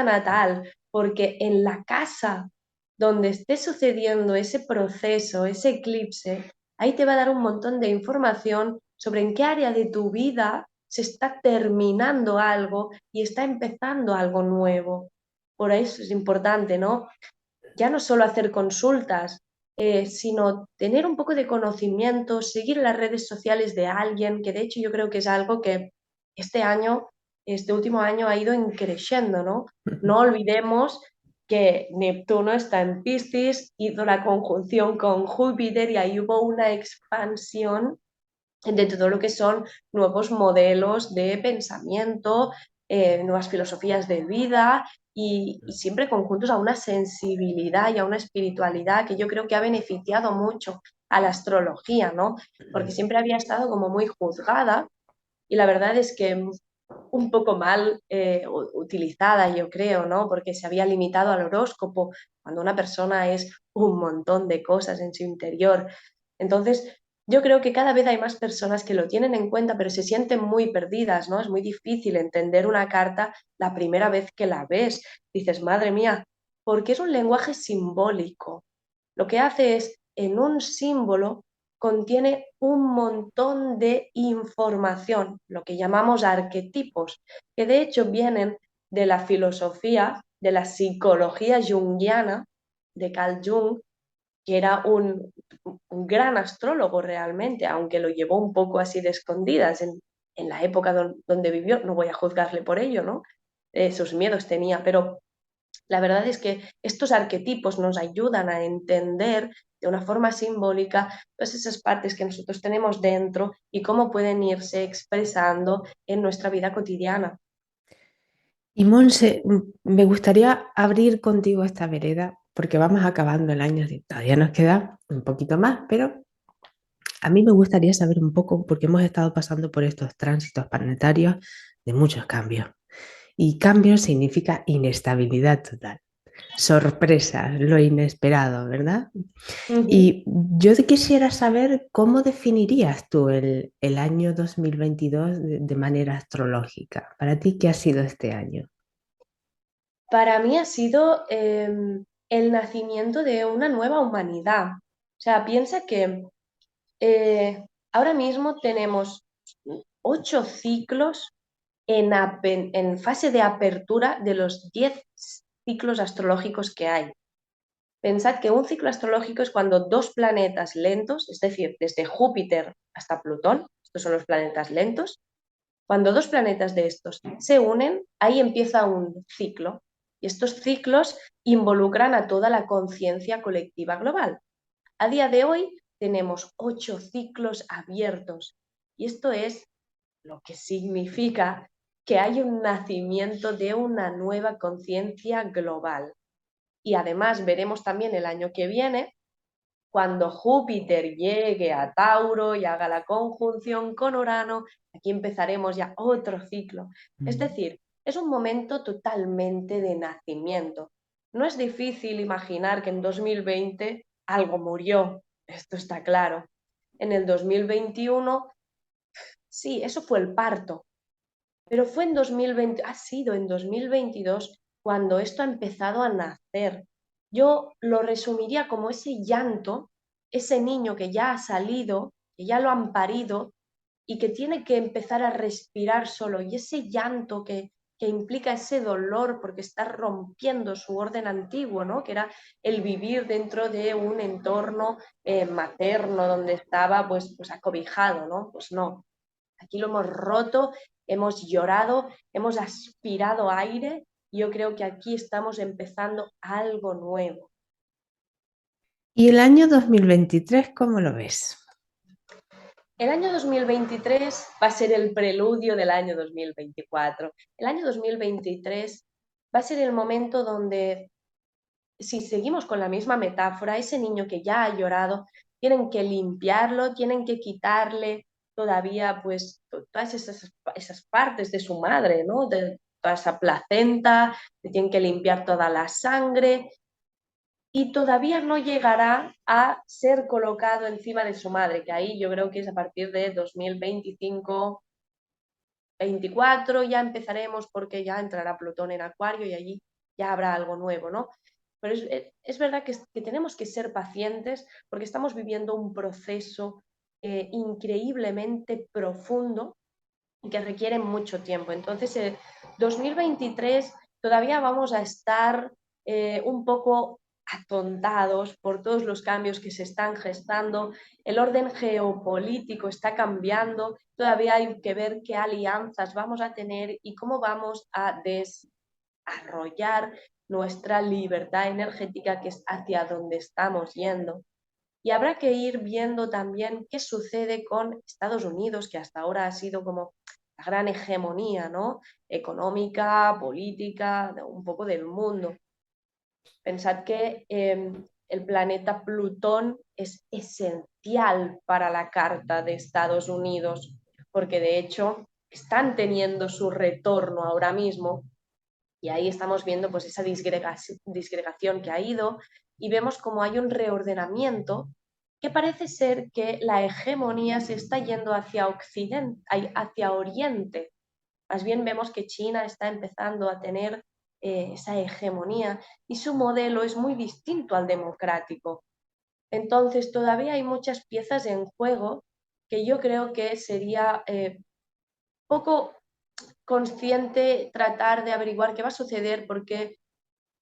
natal, porque en la casa donde esté sucediendo ese proceso, ese eclipse, ahí te va a dar un montón de información sobre en qué área de tu vida se está terminando algo y está empezando algo nuevo. Por eso es importante, ¿no? Ya no solo hacer consultas, sino tener un poco de conocimiento, seguir las redes sociales de alguien, que de hecho yo creo que es algo que este año, este último año ha ido creciendo, ¿no? No olvidemos que Neptuno está en Piscis, hizo la conjunción con Júpiter y ahí hubo una expansión de todo lo que son nuevos modelos de pensamiento, nuevas filosofías de vida y siempre conjuntos a una sensibilidad y a una espiritualidad que yo creo que ha beneficiado mucho a la astrología, ¿no? Porque siempre había estado como muy juzgada y la verdad es que un poco mal utilizada, yo creo, ¿no? Porque se había limitado al horóscopo, cuando una persona es un montón de cosas en su interior. Entonces, yo creo que cada vez hay más personas que lo tienen en cuenta, pero se sienten muy perdidas, ¿no? Es muy difícil entender una carta la primera vez que la ves. Dices, madre mía, porque es un lenguaje simbólico. Lo que hace es, en un símbolo, contiene un montón de información, lo que llamamos arquetipos, que de hecho vienen de la filosofía, de la psicología junguiana, de Carl Jung, que era un gran astrólogo realmente, aunque lo llevó un poco así de escondidas en la época donde vivió, no voy a juzgarle por ello, ¿no? Sus miedos tenía, pero la verdad es que estos arquetipos nos ayudan a entender de una forma simbólica todas esas partes que nosotros tenemos dentro y cómo pueden irse expresando en nuestra vida cotidiana. Y Monse, me gustaría abrir contigo esta vereda porque vamos acabando el año, todavía nos queda un poquito más, pero A mí me gustaría saber un poco, porque hemos estado pasando por estos tránsitos planetarios de muchos cambios. Y cambio significa inestabilidad total, sorpresas, lo inesperado, ¿verdad? Ujú. Y yo te quisiera saber cómo definirías tú el año 2022 de manera astrológica. ¿Para ti qué ha sido este año? Para mí ha sido el nacimiento de una nueva humanidad. O sea, piensa que ahora mismo tenemos 8 ciclos en fase de apertura de los 10 ciclos astrológicos que hay. Pensad que un ciclo astrológico es cuando dos planetas lentos, es decir, desde Júpiter hasta Plutón, estos son los planetas lentos, cuando dos planetas de estos se unen, ahí empieza un ciclo. Y estos ciclos involucran a toda la conciencia colectiva global. A día de hoy tenemos 8 ciclos abiertos y esto es lo que significa que hay un nacimiento de una nueva conciencia global. Y además veremos también el año que viene, cuando Júpiter llegue a Tauro y haga la conjunción con Urano, aquí empezaremos ya otro ciclo. Es Mm. decir, es un momento totalmente de nacimiento. No es difícil imaginar que en 2020 algo murió, esto está claro. En el 2021, sí, eso fue el parto, pero fue en 2020, ha sido en 2022 cuando esto ha empezado a nacer. Yo lo resumiría como ese llanto, ese niño que ya ha salido, que ya lo han parido y que tiene que empezar a respirar solo. Y ese llanto que implica ese dolor porque está rompiendo su orden antiguo, ¿no? Que era el vivir dentro de un entorno materno donde estaba pues acobijado, ¿no? Pues no, aquí lo hemos roto, hemos llorado, hemos aspirado aire y yo creo que aquí estamos empezando algo nuevo. ¿Y el año 2023 cómo lo ves? El año 2023 va a ser el preludio del año 2024. El año 2023 va a ser el momento donde, si seguimos con la misma metáfora, ese niño que ya ha llorado, tienen que limpiarlo, tienen que quitarle todavía pues todas esas partes de su madre, ¿no? De toda esa placenta, le tienen que limpiar toda la sangre y todavía no llegará a ser colocado encima de su madre, que ahí yo creo que es a partir de 2025, 24 ya empezaremos porque ya entrará Plutón en Acuario y allí ya habrá algo nuevo, ¿no? Pero es verdad que tenemos que ser pacientes porque estamos viviendo un proceso increíblemente profundo y que requiere mucho tiempo. Entonces, 2023 todavía vamos a estar un poco atontados por todos los cambios que se están gestando, el orden geopolítico está cambiando, todavía hay que ver qué alianzas vamos a tener y cómo vamos a desarrollar nuestra libertad energética, que es hacia donde estamos yendo. Y habrá que ir viendo también qué sucede con Estados Unidos, que hasta ahora ha sido como la gran hegemonía, ¿no? Económica, política, un poco del mundo. Pensad que el planeta Plutón es esencial para la Carta de Estados Unidos, porque de hecho están teniendo su retorno ahora mismo y ahí estamos viendo pues esa disgregación que ha ido y vemos como hay un reordenamiento que parece ser que la hegemonía se está yendo hacia Occidente, hacia Oriente. Más bien vemos que China está empezando a tener esa hegemonía y su modelo es muy distinto al democrático. Entonces todavía hay muchas piezas en juego que yo creo que sería poco consciente tratar de averiguar qué va a suceder porque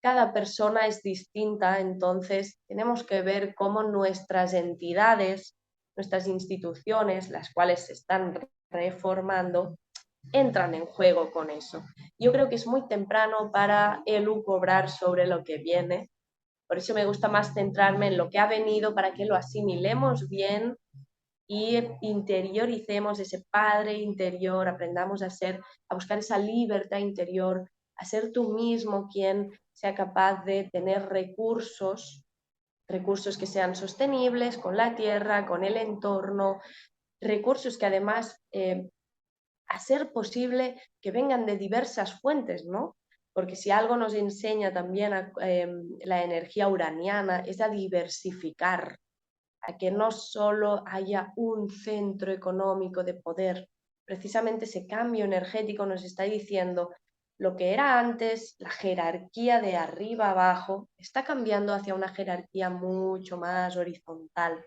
cada persona es distinta, entonces tenemos que ver cómo nuestras entidades, nuestras instituciones, las cuales se están reformando, entran en juego con eso. Yo creo que es muy temprano para elucubrar sobre lo que viene, por eso me gusta más centrarme en lo que ha venido para que lo asimilemos bien y interioricemos ese padre interior, aprendamos a buscar esa libertad interior, a ser tú mismo quien sea capaz de tener recursos recursos que sean sostenibles con la tierra, con el entorno, recursos que además, a ser posible, que vengan de diversas fuentes, ¿no? Porque si algo nos enseña también la energía uraniana es a diversificar, a que no solo haya un centro económico de poder. Precisamente ese cambio energético nos está diciendo lo que era antes, la jerarquía de arriba abajo, está cambiando hacia una jerarquía mucho más horizontal,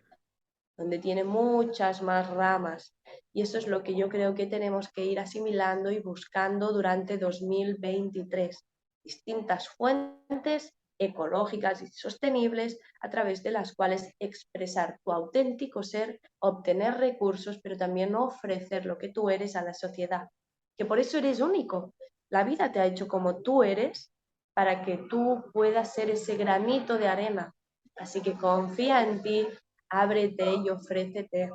donde tiene muchas más ramas. Y eso es lo que yo creo que tenemos que ir asimilando y buscando durante 2023. Distintas fuentes ecológicas y sostenibles a través de las cuales expresar tu auténtico ser, obtener recursos, pero también ofrecer lo que tú eres a la sociedad. Que por eso eres único. La vida te ha hecho como tú eres para que tú puedas ser ese granito de arena. Así que confía en ti, ábrete y ofrécete.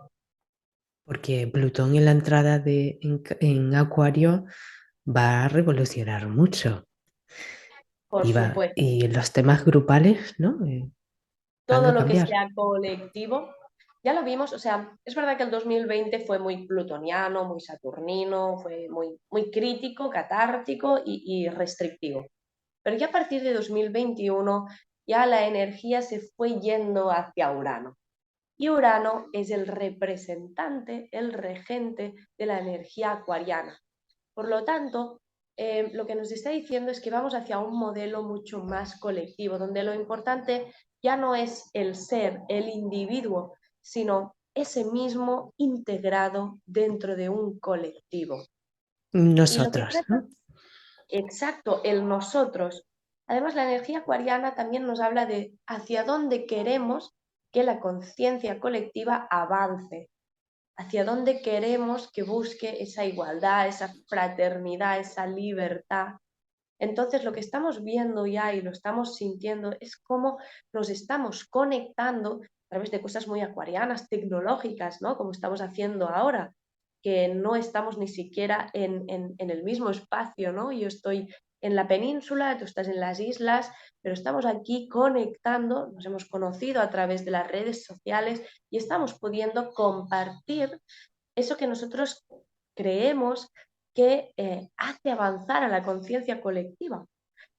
Porque Plutón en la entrada en Acuario va a revolucionar mucho Por supuesto, y los temas grupales, ¿no? Van todo a lo que cambiar. sea colectivo, ya lo vimos, o sea, es verdad que el 2020 fue muy plutoniano, muy saturnino, fue muy crítico, catártico y restrictivo. Pero ya a partir de 2021 ya la energía se fue yendo hacia Urano. Y Urano es el representante, el regente de la energía acuariana. Por lo tanto, lo que nos está diciendo es que vamos hacia un modelo mucho más colectivo, donde lo importante ya no es el ser, el individuo, sino ese mismo integrado dentro de un colectivo. Y lo que Nosotros, trata, ¿no? exacto, el nosotros. Además, la energía acuariana también nos habla de hacia dónde queremos que la conciencia colectiva avance, hacia dónde queremos que busque esa igualdad, esa fraternidad, esa libertad. Entonces, lo que estamos viendo ya y lo estamos sintiendo es cómo nos estamos conectando a través de cosas muy acuarianas, tecnológicas, ¿no? Como estamos haciendo ahora, que no estamos ni siquiera en el mismo espacio, ¿no? Yo estoy en la península, tú estás en las islas, pero estamos aquí conectando, nos hemos conocido a través de las redes sociales y estamos pudiendo compartir eso que nosotros creemos que hace avanzar a la conciencia colectiva.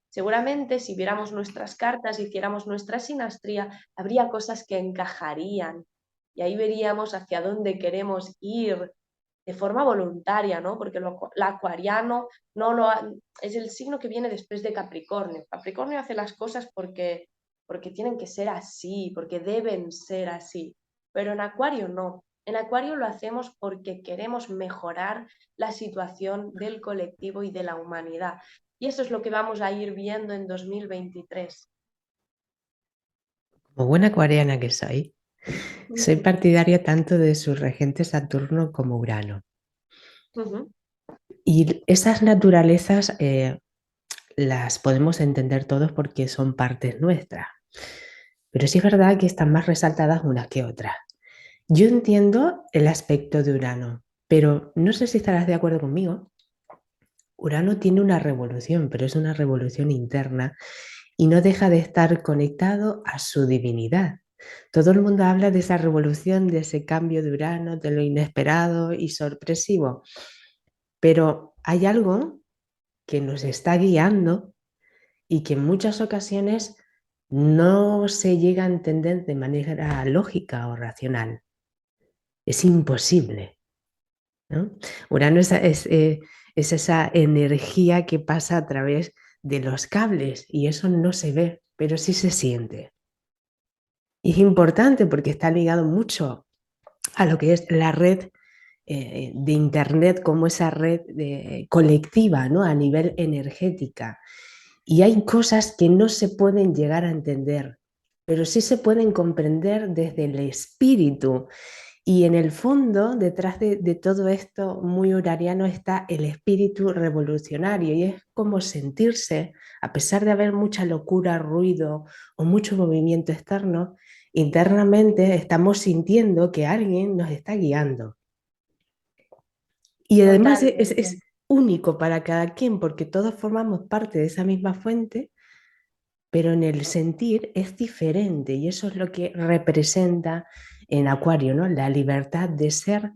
Seguramente si viéramos nuestras cartas, hiciéramos nuestra sinastría, habría cosas que encajarían y ahí veríamos hacia dónde queremos ir de forma voluntaria, ¿no? Porque el acuariano no lo ha, es el signo que viene después de Capricornio. Capricornio hace las cosas porque tienen que ser así, porque deben ser así, pero en Acuario no. En Acuario lo hacemos porque queremos mejorar la situación del colectivo y de la humanidad. Y eso es lo que vamos a ir viendo en 2023. Como buena acuariana que soy partidaria tanto de su regente Saturno como Urano. Y esas naturalezas las podemos entender todos porque son partes nuestras. Pero sí es verdad que están más resaltadas unas que otras. Yo entiendo el aspecto de Urano, pero no sé si estarás de acuerdo conmigo. Urano tiene una revolución, pero es una revolución interna y no deja de estar conectado a su divinidad. Todo el mundo habla de esa revolución, de ese cambio de Urano, de lo inesperado y sorpresivo, pero hay algo que nos está guiando y que en muchas ocasiones no se llega a entender de manera lógica o racional. Es imposible, ¿no? Urano es esa energía que pasa a través de los cables y eso no se ve, pero sí se siente. Y es importante porque está ligado mucho a lo que es la red de Internet como esa red colectiva, ¿no? A nivel energética. Y hay cosas que no se pueden llegar a entender, pero sí se pueden comprender desde el espíritu. Y en el fondo, detrás de todo esto muy urariano, está el espíritu revolucionario y es como sentirse, a pesar de haber mucha locura, ruido o mucho movimiento externo, internamente estamos sintiendo que alguien nos está guiando. Y además Totalmente. es único para cada quien porque todos formamos parte de esa misma fuente pero en el sentir es diferente y eso es lo que representa en Acuario, ¿no? La libertad de ser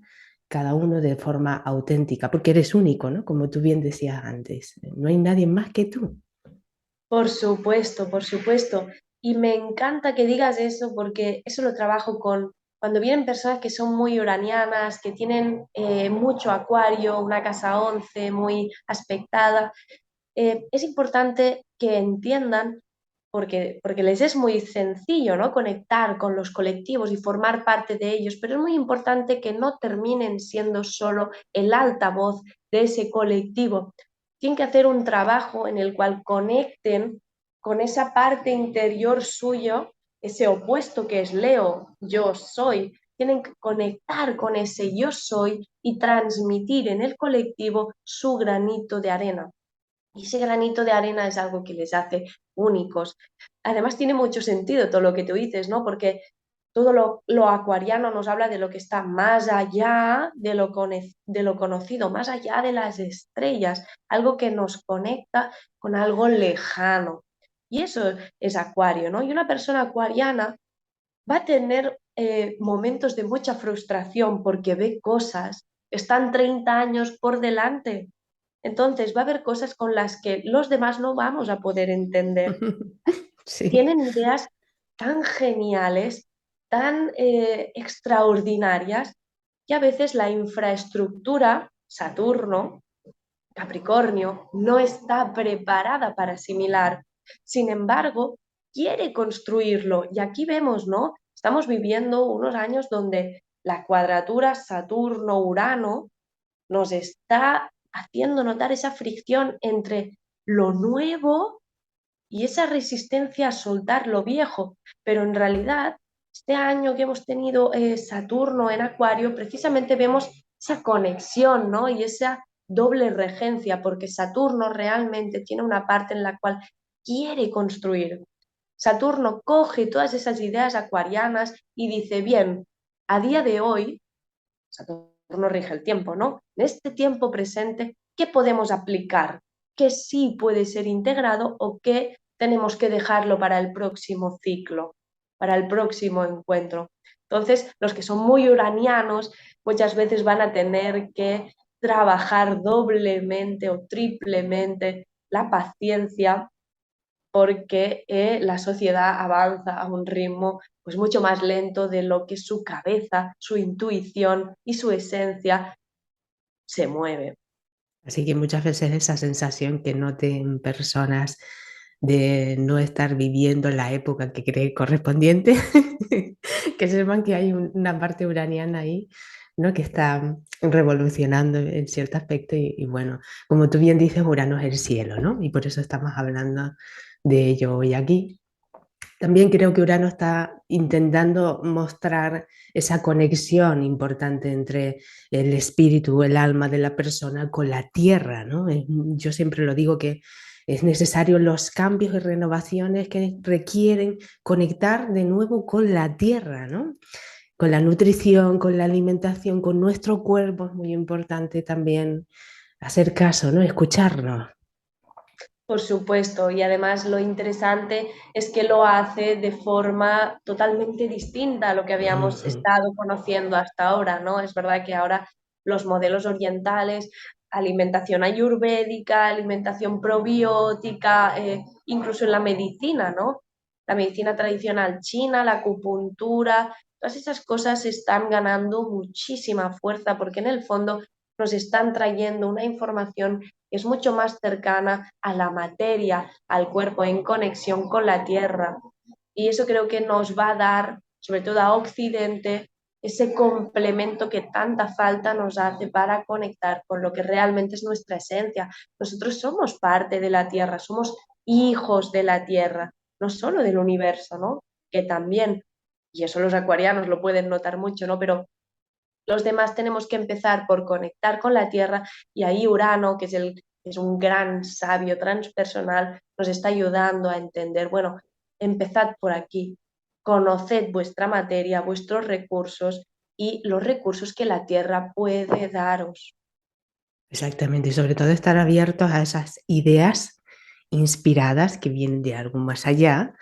cada uno de forma auténtica, porque eres único, ¿no? Como tú bien decías antes, no hay nadie más que tú. Por supuesto, por supuesto. Y me encanta que digas eso porque eso lo trabajo con cuando vienen personas que son muy uranianas, que tienen mucho acuario, una casa 11 muy aspectada. Es importante que entiendan, porque les es muy sencillo, ¿no? Conectar con los colectivos y formar parte de ellos, pero es muy importante que no terminen siendo solo el altavoz de ese colectivo. Tienen que hacer un trabajo en el cual conecten con esa parte interior suyo, ese opuesto que es Leo, yo soy. Tienen que conectar con ese yo soy y transmitir en el colectivo su granito de arena. Y ese granito de arena es algo que les hace únicos. Además, tiene mucho sentido todo lo que tú dices, ¿no? Porque todo lo acuariano nos habla de lo que está más allá de lo conocido, más allá de las estrellas, algo que nos conecta con algo lejano. Y eso es acuario, ¿no? Y una persona acuariana va a tener momentos de mucha frustración porque ve cosas, están 30 años por delante, entonces va a haber cosas con las que los demás no vamos a poder entender. Sí. Tienen ideas tan geniales, tan extraordinarias, que a veces la infraestructura, Saturno, Capricornio, no está preparada para asimilar. Sin embargo, quiere construirlo. Y aquí vemos, ¿no? Estamos viviendo unos años donde la cuadratura Saturno-Urano nos está haciendo notar esa fricción entre lo nuevo y esa resistencia a soltar lo viejo. Pero en realidad, este año que hemos tenido Saturno en Acuario, precisamente vemos esa conexión, ¿no? Y esa doble regencia, porque Saturno realmente tiene una parte en la cual quiere construir. Saturno coge todas esas ideas acuarianas y dice, bien, a día de hoy Saturno rige el tiempo, ¿no? En este tiempo presente, ¿qué podemos aplicar? ¿Qué sí puede ser integrado o qué tenemos que dejarlo para el próximo ciclo, para el próximo encuentro? Entonces, los que son muy uranianos muchas veces van a tener que trabajar doblemente o triplemente la paciencia porque la sociedad avanza a un ritmo pues mucho más lento de lo que su cabeza, su intuición y su esencia se mueve. Así que muchas veces esa sensación que noten personas de no estar viviendo la época que cree correspondiente, que sepan que hay una parte uraniana ahí, ¿no? Que está revolucionando en cierto aspecto y bueno, como tú bien dices, Urano es el cielo, ¿no? Y por eso estamos hablando de ello hoy aquí. También creo que Urano está intentando mostrar esa conexión importante entre el espíritu, el alma de la persona con la tierra, ¿no? Yo siempre lo digo que es necesario los cambios y renovaciones que requieren conectar de nuevo con la tierra, ¿no? Con la nutrición, con la alimentación, con nuestro cuerpo, es muy importante también hacer caso, ¿no? Escucharnos. Por supuesto, y además lo interesante es que lo hace de forma totalmente distinta a lo que habíamos Ujú. estado conociendo hasta ahora, ¿no? Es verdad que ahora los modelos orientales, alimentación ayurvédica, alimentación probiótica, incluso en la medicina, ¿no? La medicina tradicional china, la acupuntura, todas esas cosas están ganando muchísima fuerza porque en el fondo nos están trayendo una información es mucho más cercana a la materia, al cuerpo, en conexión con la tierra. Y eso creo que nos va a dar, sobre todo a Occidente, ese complemento que tanta falta nos hace para conectar con lo que realmente es nuestra esencia. Nosotros somos parte de la tierra, somos hijos de la tierra, no solo del universo, ¿no? Que también, y eso los acuarianos lo pueden notar mucho, ¿no? Pero los demás tenemos que empezar por conectar con la Tierra y ahí Urano, es un gran sabio transpersonal, nos está ayudando a entender, bueno, empezad por aquí, conoced vuestra materia, vuestros recursos y los recursos que la Tierra puede daros. Exactamente, y sobre todo estar abiertos a esas ideas inspiradas, que vienen de algo más allá,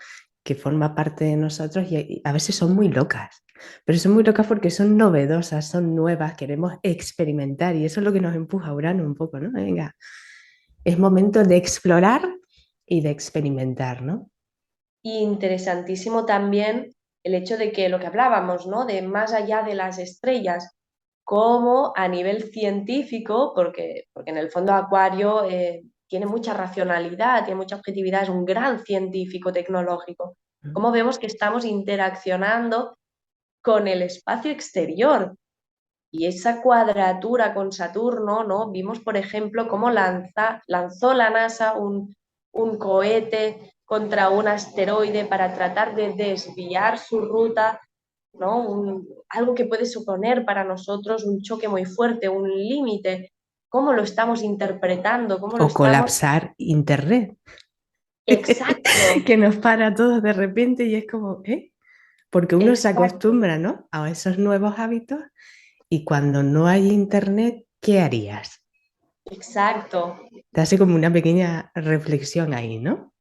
que forma parte de nosotros y a veces son muy locas. Pero son muy locas porque son novedosas, son nuevas, queremos experimentar y eso es lo que nos empuja a Urano un poco, ¿no? Venga, es momento de explorar y de experimentar, ¿no? Y interesantísimo también el hecho de que lo que hablábamos, ¿no? De más allá de las estrellas, como a nivel científico, porque en el fondo Acuario tiene mucha racionalidad, tiene mucha objetividad, es un gran científico tecnológico. Cómo vemos que estamos interaccionando con el espacio exterior y esa cuadratura con Saturno, ¿no? Vimos, por ejemplo, cómo lanzó la NASA un cohete contra un asteroide para tratar de desviar su ruta, ¿no? Algo que puede suponer para nosotros un choque muy fuerte, un límite. ¿Cómo lo estamos interpretando? ¿Cómo lo O estamos? colapsar Internet, Exacto, que nos para a todos de repente y es como, ¿eh? Porque uno se exacto, acostumbra, ¿no? A esos nuevos hábitos y cuando no hay Internet, ¿qué harías? exacto. Te hace como una pequeña reflexión ahí, ¿no?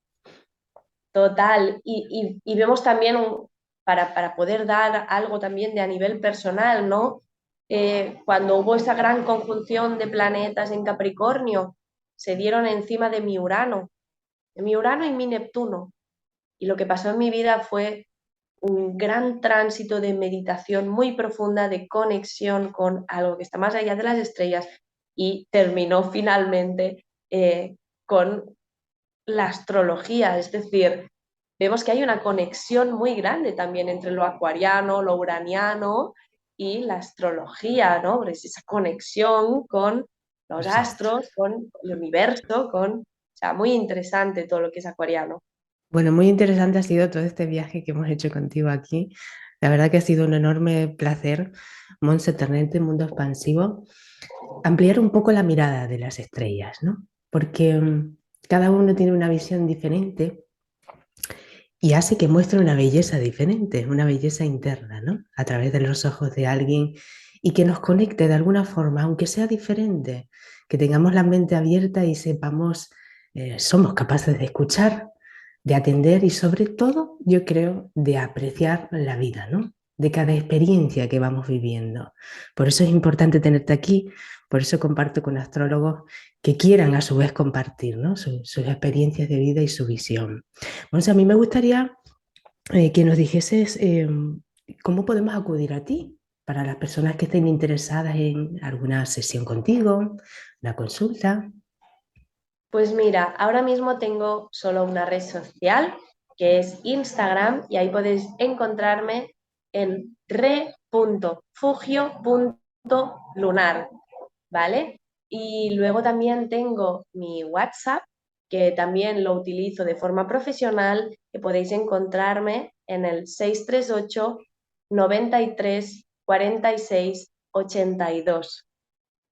Total, y vemos también, para poder dar algo también de a nivel personal, ¿no? Cuando hubo esa gran conjunción de planetas en Capricornio, se dieron encima de mi Urano y mi Neptuno. Y lo que pasó en mi vida fue un gran tránsito de meditación muy profunda, de conexión con algo que está más allá de las estrellas y terminó finalmente con la astrología, es decir, vemos que hay una conexión muy grande también entre lo acuariano, lo uraniano y la astrología, ¿no? Es esa conexión con los Los astros. astros, con el universo, o sea, muy interesante todo lo que es acuariano. Bueno, muy interesante ha sido todo este viaje que hemos hecho contigo aquí. La verdad que ha sido un enorme placer, Monse, tenerte en Mundo Expansivo, ampliar un poco la mirada de las estrellas, ¿no? Porque cada uno tiene una visión diferente y hace que muestre una belleza diferente, una belleza interna, ¿no? A través de los ojos de alguien y que nos conecte de alguna forma, aunque sea diferente, que tengamos la mente abierta y sepamos, somos capaces de escuchar, de atender y sobre todo, yo creo, de apreciar la vida, ¿no? De cada experiencia que vamos viviendo. Por eso es importante tenerte aquí, por eso comparto con astrólogos que quieran a su vez compartir, ¿no? Sus experiencias de vida y su visión. Bueno, a mí me gustaría que nos dijeses cómo podemos acudir a ti para las personas que estén interesadas en alguna sesión contigo, una consulta. Pues mira, ahora mismo tengo solo una red social que es Instagram y ahí podéis encontrarme en re.fugio.lunar, ¿vale? Y luego también tengo mi WhatsApp, que también lo utilizo de forma profesional, que podéis encontrarme en el 638 93 46 82.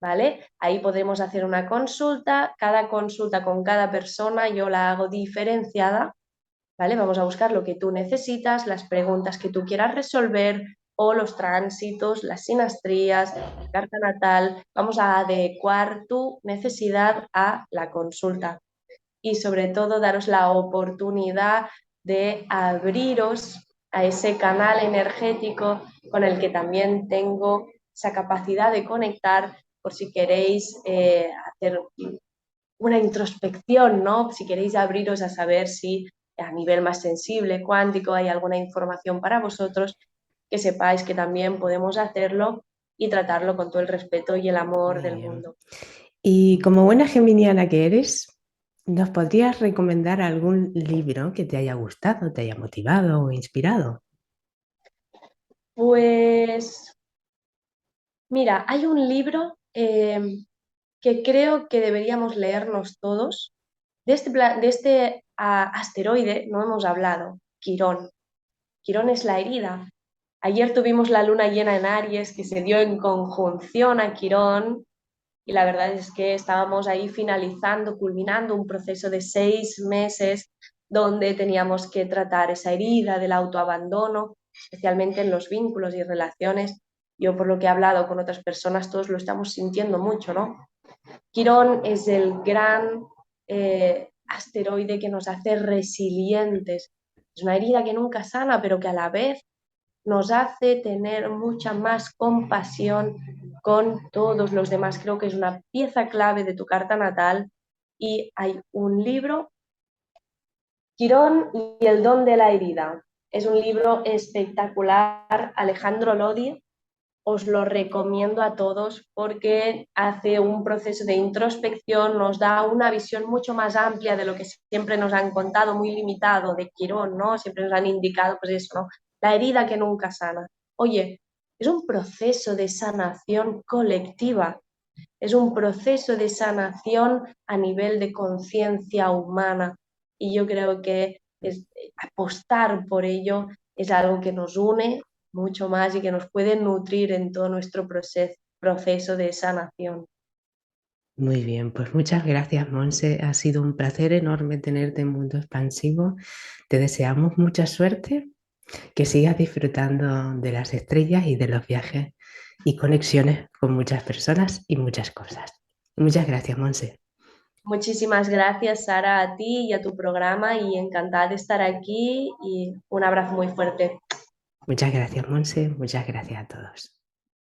¿Vale? Ahí podremos hacer una consulta, cada consulta con cada persona yo la hago diferenciada, ¿vale? Vamos a buscar lo que tú necesitas, las preguntas que tú quieras resolver o los tránsitos, las sinastrías, la carta natal, vamos a adecuar tu necesidad a la consulta y sobre todo daros la oportunidad de abriros a ese canal energético con el que también tengo esa capacidad de conectar por si queréis hacer una introspección, ¿no? Si queréis abriros a saber si a nivel más sensible, cuántico, hay alguna información para vosotros, que sepáis que también podemos hacerlo y tratarlo con todo el respeto y el amor Muy del bien. mundo. Y como buena geminiana que eres, ¿nos podrías recomendar algún libro que te haya gustado, te haya motivado o inspirado? Pues mira, hay un libro que creo que deberíamos leernos todos. De este asteroide no hemos hablado, Quirón. Quirón es la herida. Ayer tuvimos la luna llena en Aries que se dio en conjunción a Quirón y la verdad es que estábamos ahí finalizando, culminando un proceso de 6 meses donde teníamos que tratar esa herida del autoabandono, especialmente en los vínculos y relaciones. Yo por lo que he hablado con otras personas, todos lo estamos sintiendo mucho, ¿no? Quirón es el gran asteroide que nos hace resilientes. Es una herida que nunca sana, pero que a la vez nos hace tener mucha más compasión con todos los demás. Creo que es una pieza clave de tu carta natal y hay un libro, Quirón y el don de la herida. Es un libro espectacular, Alejandro Lodi, os lo recomiendo a todos porque hace un proceso de introspección, nos da una visión mucho más amplia de lo que siempre nos han contado, muy limitado de Quirón, ¿no? Siempre nos han indicado, pues eso, ¿no? La herida que nunca sana. Oye, es un proceso de sanación colectiva, es un proceso de sanación a nivel de conciencia humana y yo creo que apostar por ello es algo que nos une mucho más y que nos puede nutrir en todo nuestro proceso de sanación. Muy bien, pues muchas gracias, Monse. Ha sido un placer enorme tenerte en Mundo Expansivo. Te deseamos mucha suerte, que sigas disfrutando de las estrellas y de los viajes y conexiones con muchas personas y muchas cosas. Muchas gracias, Monse. Muchísimas gracias, Sara, a ti y a tu programa y encantada de estar aquí y un abrazo muy fuerte. Muchas gracias, Monse. Muchas gracias a todos.